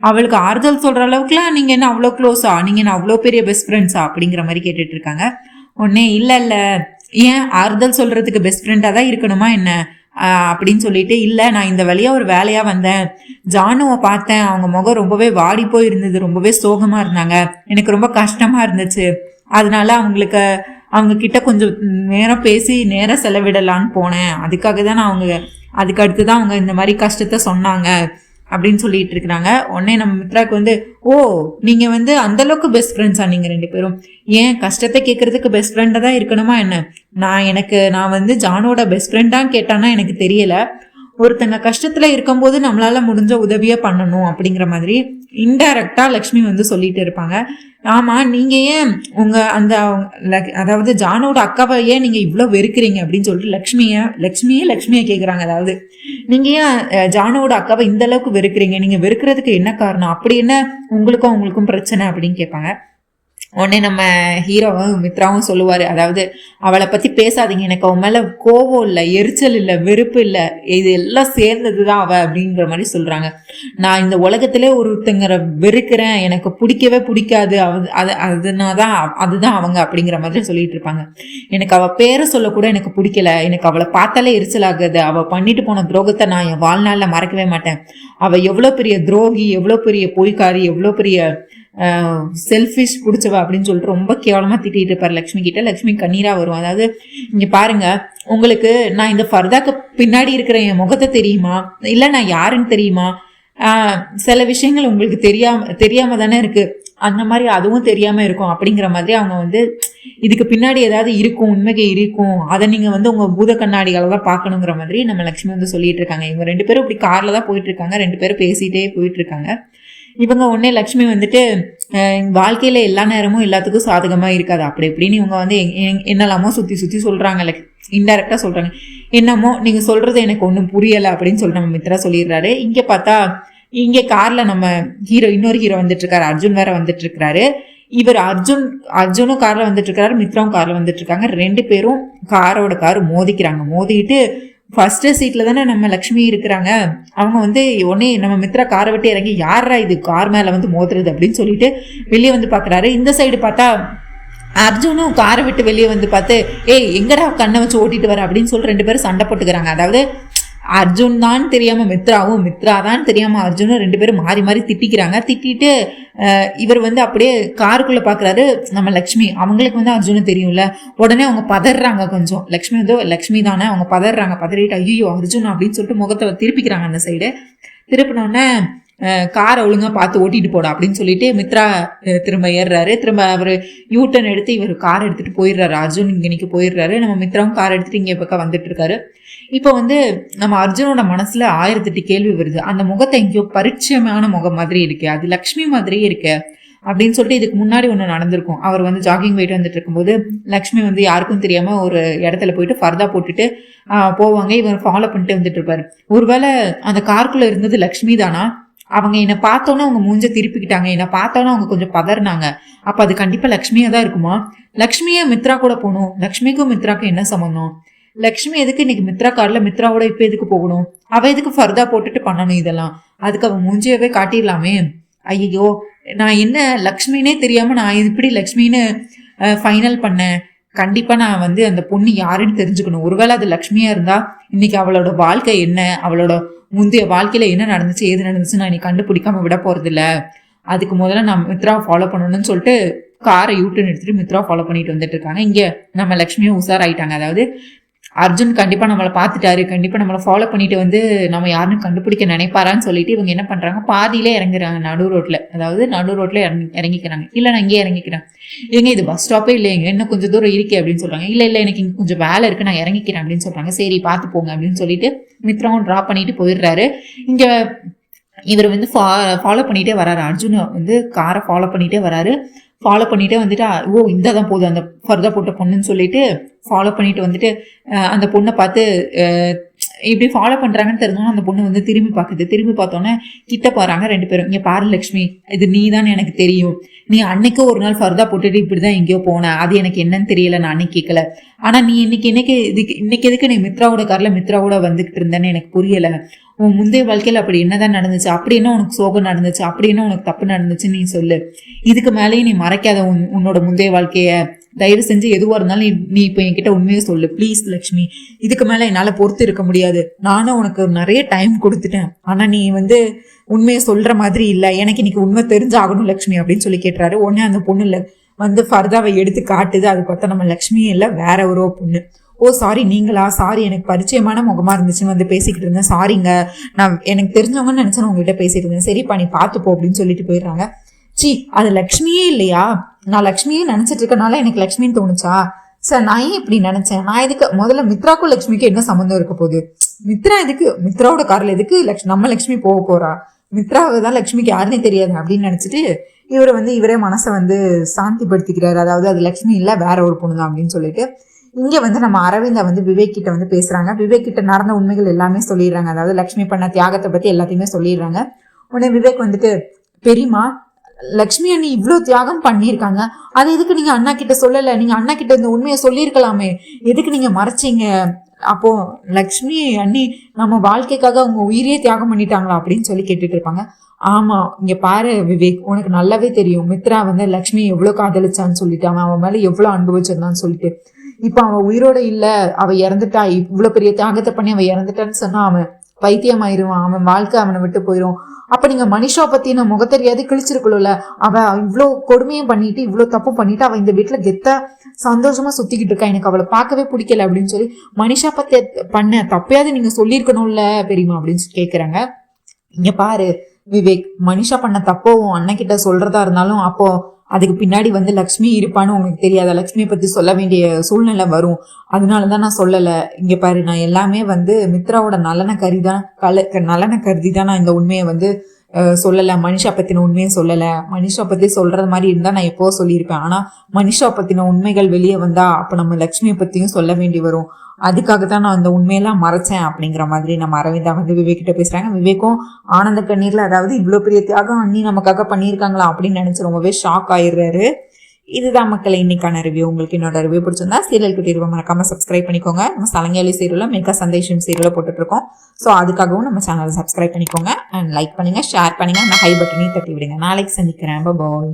அவளுக்கு ஆறுதல் சொல்ற அளவுக்குலாம் நீங்க என்ன அவ்வளோ க்ளோஸா, நீங்க என்ன அவ்வளோ பெரிய பெஸ்ட் ஃப்ரெண்ட்ஸா அப்படிங்கிற மாதிரி கேட்டுட்டு இருக்காங்க. உடனே இல்ல ஏன் ஆறுதல் சொல்றதுக்கு பெஸ்ட் ஃப்ரெண்டா தான் இருக்கணுமா என்ன அப்படின்னு சொல்லிட்டு, இல்லை நான் இந்த வழியா ஒரு வேலையா வந்தேன், ஜானுவை பார்த்தேன், அவங்க முகம் ரொம்பவே வாடி போய் இருந்தது, ரொம்பவே சோகமா இருந்தாங்க, எனக்கு ரொம்ப கஷ்டமா இருந்துச்சு, அதனால அவங்க கிட்ட கொஞ்சம் நேரம் பேசி நேரம் செலவிடலான்னு போனேன், அதுக்காக தான் நான் அதுக்கு அடுத்து தான் அவங்க இந்த மாதிரி கஷ்டத்தை சொன்னாங்க அப்படின்னு சொல்லிட்டு இருக்கிறாங்க. உடனே நம்ம மித்ராக்கு வந்து, ஓ நீங்க வந்து அந்த அளவுக்கு பெஸ்ட் ஃப்ரெண்ட்ஸா நீங்க ரெண்டு பேரும், ஏன் கஷ்டத்தை கேட்கறதுக்கு பெஸ்ட் ஃப்ரெண்டா தான் இருக்கணுமா என்ன, நான் வந்து ஜானோட பெஸ்ட் ஃப்ரெண்டான்னு கேட்டானா எனக்கு தெரியல, ஒருத்தங்க கஷ்டத்துல இருக்கும்போது நம்மளால முடிஞ்ச உதவியா பண்ணணும் அப்படிங்கிற மாதிரி இன்டைரக்டா லக்ஷ்மி வந்து சொல்லிட்டு இருப்பாங்க. ஆமா நீங்க ஏன் அதாவது ஜானோட அக்காவை ஏன் நீங்க இவ்வளவு வெறுக்கிறீங்க அப்படின்னு சொல்லிட்டு லக்ஷ்மியை கேக்குறாங்க. அதாவது நீங்க ஏன் ஜானோட அக்காவை இந்த அளவுக்கு வெறுக்கிறீங்க, நீங்க வெறுக்கிறதுக்கு என்ன காரணம், அப்படி என்ன உங்களுக்கும் பிரச்சனை அப்படின்னு கேட்பாங்க. உடனே நம்ம ஹீரோவும் மித்ராவும் சொல்லுவாரு, அதாவது அவளை பத்தி பேசாதீங்க, எனக்கு அவன் மேல கோவம் இல்லை, எரிச்சல் இல்லை, வெறுப்பு இல்லை, இது எல்லாம் சேர்ந்ததுதான் அவ அப்படிங்கிற மாதிரி சொல்றாங்க. நான் இந்த உலகத்திலே ஒருத்தங்கிற வெறுக்கிறேன், எனக்கு பிடிக்கவே பிடிக்காது, அதனாலதான் அதுதான் அவங்க அப்படிங்கிற மாதிரி சொல்லிட்டு இருப்பாங்க. எனக்கு அவ பேரை சொல்லக்கூட எனக்கு பிடிக்கல, எனக்கு அவளை பார்த்தாலே எரிச்சல் ஆகுது, அவ பண்ணிட்டு போன துரோகத்தை நான் என் வாழ்நாள்ல மறக்கவே மாட்டேன், அவ எவ்வளவு பெரிய துரோகி, எவ்வளவு பெரிய பொய்க்காரி, எவ்வளவு பெரிய செல்ஃபிஷ் பிடிச்சவா அப்படின்னு சொல்லிட்டு ரொம்ப கேவலமா திட்டிட்டு இருப்பாரு லக்ஷ்மி கிட்ட. லக்ஷ்மி கண்ணீரா வரும். அதாவது இங்க பாருங்க, உங்களுக்கு நான் இந்த ஃபர்தாக்கு பின்னாடி இருக்கிற என் முகத்தை தெரியுமா, இல்ல நான் யாருன்னு தெரியுமா, சில விஷயங்கள் உங்களுக்கு தெரியாம தானே இருக்கு, அந்த மாதிரி அதுவும் தெரியாம இருக்கும் அப்படிங்கிற மாதிரி அவங்க வந்து இதுக்கு பின்னாடி ஏதாவது இருக்கும், உண்மைக்கு இருக்கும், அதை நீங்க வந்து உங்க பூத கண்ணாடிகளை தான் பார்க்கணுங்கிற மாதிரி நம்ம லக்ஷ்மி வந்து சொல்லிட்டு இருக்காங்க. இவங்க ரெண்டு பேரும் இப்படி கார்ல தான் போயிட்டு இருக்காங்க, ரெண்டு பேரும் பேசிட்டே போயிட்டு இருக்காங்க. இவங்க உடனே லக்ஷ்மி வந்துட்டு வாழ்க்கையில எல்லா நேரமும் எல்லாத்துக்கும் சாதகமா இருக்காது அப்படி இப்படின்னு இவங்க வந்து என்னெல்லாமோ சுத்தி சொல்றாங்க, இன்டைரக்டா சொல்றாங்க. என்னமோ நீங்க சொல்றது எனக்கு ஒன்றும் புரியலை அப்படின்னு சொல்லிட்டு நம்ம மித்ரா சொல்லிடுறாரு. இங்க பார்த்தா இங்க கார்ல நம்ம இன்னொரு ஹீரோ வந்துட்டு இருக்காரு, அர்ஜுன் வேற வந்துட்டு இருக்காரு. இவர் அர்ஜுனும் கார்ல வந்துட்டு இருக்காரு, மித்ராவும் கார்ல வந்துட்டு இருக்காங்க. ரெண்டு பேரும் கார் மோதிக்கிறாங்க. மோதிக்கிட்டு ஃபர்ஸ்ட் சீட்ல தானே நம்ம லக்ஷ்மி இருக்கிறாங்க. அவங்க வந்து உடனே நம்ம மித்ரா காரை விட்டு இறங்கி, யாரா இது கார் மேல வந்து மோதுறது அப்படின்னு சொல்லிட்டு வெளியே வந்து பாக்குறாரு. இந்த சைடு பார்த்தா அர்ஜுனும் காரை விட்டு வெளியே வந்து பார்த்து, ஏய் எங்கடா கண்ணை வச்சு ஓட்டிட்டு வர அப்படின்னு சொல்லி ரெண்டு பேரும் சண்டை போட்டுக்கிறாங்க. அதாவது அர்ஜுன் தான் தெரியாம மித்ராவும், மித்ரா தான் தெரியாம அர்ஜுனும் ரெண்டு பேரும் மாறி மாறி திட்டிக்கிறாங்க. திட்டிட்டு இவர் வந்து அப்படியே காருக்குள்ள பாக்குறாரு நம்ம லக்ஷ்மி. அவங்களுக்கு வந்து அர்ஜுனு தெரியும்ல, உடனே அவங்க பதறாங்க கொஞ்சம். லக்ஷ்மி தானே, அவங்க பதறிட்டு ஐயோ அர்ஜுன் அப்படின்னு சொல்லிட்டு முகத்தை திருப்பிக்கிறாங்க அந்த சைடு. திருப்பினோடனே காரை ஒழுங்கா பார்த்து ஓட்டிட்டு போடா அப்படின்னு சொல்லிட்டு மித்ரா திரும்ப ஏறுறாரு. திரும்ப அவர் யூட்டன் எடுத்து இவர் கார் எடுத்துட்டு போயிடுறாரு. அர்ஜுன் இங்க போயிடுறாரு. நம்ம மித்ராவும் கார் எடுத்துட்டு இங்க பக்கம் வந்துட்டு இருக்காரு. இப்போ வந்து நம்ம அர்ஜுனோட மனசுல 1008 கேள்வி வருது. அந்த முகத்தை எங்கேயோ பரிச்சயமான முகம் மாதிரி இருக்கு, அது லக்ஷ்மி மாதிரியே இருக்கு அப்படின்னு சொல்லிட்டு இதுக்கு முன்னாடி ஒண்ணு நடந்திருக்கும். அவர் வந்து ஜாகிங் போயிட்டு வந்துட்டு இருக்கும்போது லக்ஷ்மி வந்து யாருக்கும் தெரியாம ஒரு இடத்துல போயிட்டு ஃபர்தா போட்டுட்டு போவாங்க. இவர் ஃபாலோ பண்ணிட்டு வந்துட்டு இருப்பாரு. ஒருவேளை அந்த காருக்குள்ள இருந்தது லக்ஷ்மி தானா? அவங்க என்னை பார்த்தோன்னா அவங்க மூஞ்ச திருப்பிக்கிட்டாங்க, என்னை பார்த்தோன்னா அவங்க கொஞ்சம் பதறினாங்க, அப்ப அது கண்டிப்பா லக்ஷ்மியா தான் இருக்குமா? லக்ஷ்மியே மித்ரா கூட போகணும், லக்ஷ்மிக்கும் மித்ராக்கும் என்ன சம்பந்தம்? லக்ஷ்மி எதுக்கு இன்னைக்கு மித்ரா கார்ல மித்ராவோட இப்ப எதுக்கு போகணும்? அவ எதுக்கு ஃபர்தா போட்டுட்டு பண்ணணும் இதெல்லாம்? அதுக்கு அவன் மூஞ்சியவே காட்டிடலாமே. ஐயோ நான் என்ன லக்ஷ்மினே தெரியாம நான் இப்படி லக்ஷ்மின்னு ஃபைனல் பண்ணேன். கண்டிப்பா நான் வந்து அந்த பொண்ணு யாருன்னு தெரிஞ்சுக்கணும். ஒருவேளை அது லக்ஷ்மியா இருந்தா இன்னைக்கு அவளோட வாழ்க்கை என்ன, அவளோட முந்தைய வாழ்க்கையில என்ன நடந்துச்சு ஏது நடந்துச்சு நான் இன்னைக்கு கண்டுபிடிக்காம விட போறது இல்ல. அதுக்கு முதல்ல நான் மித்ராவை ஃபாலோ பண்ணணும்னு சொல்லிட்டு காரை யூட்டன் எடுத்துட்டு மித்ரா ஃபாலோ பண்ணிட்டு வந்துட்டு இருக்காங்க. இங்க நம்ம லக்ஷ்மியும் உஷாராயிட்டாங்க. அதாவது அர்ஜுன் கண்டிப்பா நம்மளை பார்த்துட்டாரு, கண்டிப்பா நம்மளை ஃபாலோ பண்ணிட்டு வந்து நம்ம யாருன்னு கண்டுபிடிக்க நினைப்பாரான்னு சொல்லிட்டு இவங்க என்ன பண்றாங்க, பாதியிலே இறங்குறாங்க நடு ரோட்ல. அதாவது நடு ரோட்ல இறங்கிக்கிறாங்க. இல்ல நான் இங்கே இறங்கிக்கிறேன், ஏங்க இது பஸ் ஸ்டாப்பே இல்லைங்க, இன்னும் கொஞ்சம் தூரம் இருக்கே அப்படின்னு சொல்றாங்க. இல்ல எனக்கு இங்க கொஞ்சம் வேலை இருக்கு, நான் இறங்கிக்கிறேன் அப்படின்னு சொல்றாங்க. சரி பார்த்து போங்க அப்படின்னு சொல்லிட்டு மித்ராவும் டிராப் பண்ணிட்டு போயிடுறாரு. இங்க இவர் வந்து ஃபாலோ பண்ணிட்டே வராரு. அர்ஜுன் வந்து காரை ஃபாலோ பண்ணிட்டே வராரு. ஃபாலோ பண்ணிட்டே வந்துட்டு இந்த தான் போதும் அந்த ஃபர்தா போட்ட பொண்ணுன்னு சொல்லிட்டு ஃபாலோ பண்ணிட்டு வந்துட்டு அந்த பொண்ணை பார்த்து இப்படி ஃபாலோ பண்றாங்கன்னு தெரிஞ்சோன்னா அந்த பொண்ணு வந்து திரும்பி பார்க்குது. திரும்பி பார்த்தோன்னே கிட்ட போறாங்க 2 பேரும். இங்க பாரு லட்சுமி, இது நீ தான் எனக்கு தெரியும், நீ அன்னைக்கு ஒரு நாள் ஃபர்தா போட்டுட்டு இப்படிதான் எங்கேயோ போன, அது எனக்கு என்னன்னு தெரியல, நான் அன்னைக்கு கேட்கல. ஆனா நீ இன்னைக்கு எதுக்கு நீ மித்ராவோட கார்ல மித்ராவோட வந்துகிட்டு இருந்தேன்னு எனக்கு புரியல. உன் முந்தைய வாழ்க்கையில அப்படி என்னதான் நடந்துச்சு, அப்படி என்ன உனக்கு சோகம் நடந்துச்சு, அப்படி என்ன உனக்கு தப்பு நடந்துச்சுன்னு நீ சொல்லு. இதுக்கு மேலேயும் நீ மறைக்காத உன்னோட முந்தைய வாழ்க்கைய. தயவு செஞ்சு எதுவா இருந்தாலும் நீ இப்ப என்கிட்ட உண்மையை சொல்லு ப்ளீஸ் லட்சுமி. இதுக்கு மேல என்னால பொறுத்து இருக்க முடியாது. நானும் உனக்கு நிறைய டைம் கொடுத்துட்டேன், ஆனா நீ வந்து உண்மையை சொல்ற மாதிரி இல்ல, எனக்கு இன்னைக்கு உண்மை தெரிஞ்சாகணும் லட்சுமி அப்படின்னு சொல்லி கேட்டுறாரு. உடனே அந்த பொண்ணு வந்து ஃபர்தாவை எடுத்து காட்டுது. அது பார்த்தா நம்ம லட்சுமியும் இல்ல, வேற ஒரு பொண்ணு. ஓ சாரி, நீங்களா? சாரி, எனக்கு பரிச்சயமான முகமா இருந்துச்சுன்னு வந்து பேசிக்கிட்டு இருந்தேன், சாரிங்க, நான் எனக்கு தெரிஞ்சவங்கன்னு நினைச்சேன் உங்ககிட்ட பேசிட்டு இருந்தேன், சரிப்பா நீ பார்த்துப்போ அப்படின்னு சொல்லிட்டு போயிடுறாங்க. சி, அது லக்ஷ்மியே இல்லையா? நான் லக்ஷ்மியே நினைச்சிட்டு இருக்கனால எனக்கு லக்ஷ்மின்னு தோணுச்சா? சார் நான் ஏன் இப்படி நினைச்சேன்? நான் இதுக்கு முதல்ல மித்ராக்கும் லட்சுமிக்கும் என்ன சம்மந்தம் இருக்க போகுது? மித்ரா எதுக்கு மித்ராவோட கார்ல எதுக்கு நம்ம லட்சுமி போக போறா? மித்ராவை தான் லட்சுமிக்கு யாருன்னே தெரியாது அப்படின்னு நினைச்சிட்டு இவரை வந்து இவரே மனசை வந்து சாந்திப்படுத்திக்கிறாரு. அதாவது அது லட்சுமி இல்ல, வேற ஒரு பொண்ணு தான் அப்படின்னு சொல்லிட்டு. இங்க வந்து நம்ம அரவிந்தா வந்து விவேக் கிட்ட வந்து பேசுறாங்க. விவேக் கிட்ட நடந்த உண்மைகள் எல்லாமே சொல்லிடுறாங்க. அதாவது லட்சுமி பண்ண தியாகத்தை பத்தி எல்லாத்தையுமே சொல்லிடுறாங்க. உடனே விவேக் வந்துட்டு, பெரியமா லட்சுமி அண்ணி இவ்வளோ தியாகம் பண்ணியிருக்காங்க, அது எதுக்கு நீங்க அண்ணா கிட்ட சொல்லல? நீங்க அண்ணா கிட்ட இந்த உண்மையை சொல்லியிருக்கலாமே, எதுக்கு நீங்க மறைச்சிங்க? அப்போ லக்ஷ்மி அண்ணி நம்ம வாழ்க்கைக்காக அவங்க உயிரியே தியாகம் பண்ணிட்டாங்களா அப்படின்னு சொல்லி கேட்டுட்டு இருப்பாங்க. ஆமா, இங்க பாரு விவேக், உனக்கு நல்லாவே தெரியும் மித்ரா வந்து லக்ஷ்மி எவ்வளவு காதலிச்சான்னு சொல்லிட்டு, அவன் மேல எவ்வளவு அனுபவிச்சிருந்தான்னு சொல்லிட்டு. இப்ப அவன் உயிரோட இல்ல, அவ இறந்துட்டா, இவ்வளவு பெரிய தியாகத்தை பண்ணி அவன் இறந்துட்டான்னு சொன்னா அவன் பைத்தியம் ஆயிடுவான், அவன் வாழ்க்கை அவனை விட்டு போயிடும். அப்ப நீங்க மனிஷா பத்தின முகத்தெரியாது கிழிச்சிருக்கல, அவ இவ்வளவு கொடுமையும் பண்ணிட்டு இவ்வளவு தப்பு பண்ணிட்டு அவ இந்த வீட்டுல கெத்தா சந்தோஷமா சுத்திக்கிட்டு இருக்கா, எனக்கு அவளை பார்க்கவே பிடிக்கல அப்படின்னு சொல்லி மனிஷா பத்தி பண்ண தப்பையாவது நீங்க சொல்லியிருக்கணும்ல பெரியமா அப்படின்னு கேக்குறாங்க. இங்க பாரு விவேக், மனிஷா பண்ண தப்போ உன் அண்ணன் கிட்ட சொல்றதா இருந்தாலும் அப்போ அதுக்கு பின்னாடி வந்து லக்ஷ்மி இருப்பான்னு உங்களுக்கு தெரியாத, லக்ஷ்மியை பத்தி சொல்ல வேண்டிய சூழ்நிலை வரும், அதனாலதான் நான் சொல்லல. இங்க பாரு, நான் எல்லாமே வந்து மித்ராவோட நலனை கருதி தான் நான் இந்த உண்மையை வந்து சொல்லல, மனிஷா பத்தின உண்மையை சொல்லல. மனிஷா பத்தி சொல்றது மாதிரி இருந்தா நான் எப்போ சொல்லியிருப்பேன். ஆனா மனிஷா பத்தின உண்மைகள் வெளியே வந்தா அப்ப நம்ம லக்ஷ்மியை பத்தியும் சொல்ல வேண்டி வரும், அதுக்காகத்தான் நான் அந்த உண்மையெல்லாம் மறைச்சேன் அப்படிங்கிற மாதிரி நம்ம அரவிந்தா வந்து விவேக் கிட்ட பேசுறாங்க. விவேக்கும் ஆனந்த கண்ணீர்ல, அதாவது இவ்வளவு பெரிய தியாகம் அண்ணி நமக்காக பண்ணியிருக்காங்களா அப்படின்னு நினைச்சு ரொம்பவே ஷாக் ஆயிடுறாரு. இதுதான் மக்களை இன்னைக்கான ரிவ்யூ. உங்களுக்கு என்னோட ரிவ்யூ பிடிச்சிருந்தா சீரியலுக்கு தீர்வு மறக்காம சப்ஸ்கிரைப் பண்ணிக்கோங்க. நம்ம சலங்கையாளி சீரியல்ல மெகா சந்தேஷம் சீரியல போட்டுட்டு இருக்கோம். ஸோ அதுக்காகவும் நம்ம சேனலை சப்ஸ்கிரைப் பண்ணிக்கோங்க அண்ட் லைக் பண்ணுங்க, ஷேர் பண்ணுங்க, அந்த ஹை பட்டனையும் தட்டி விடுங்க. நாளைக்கு சந்திக்கிறேன். பாய்.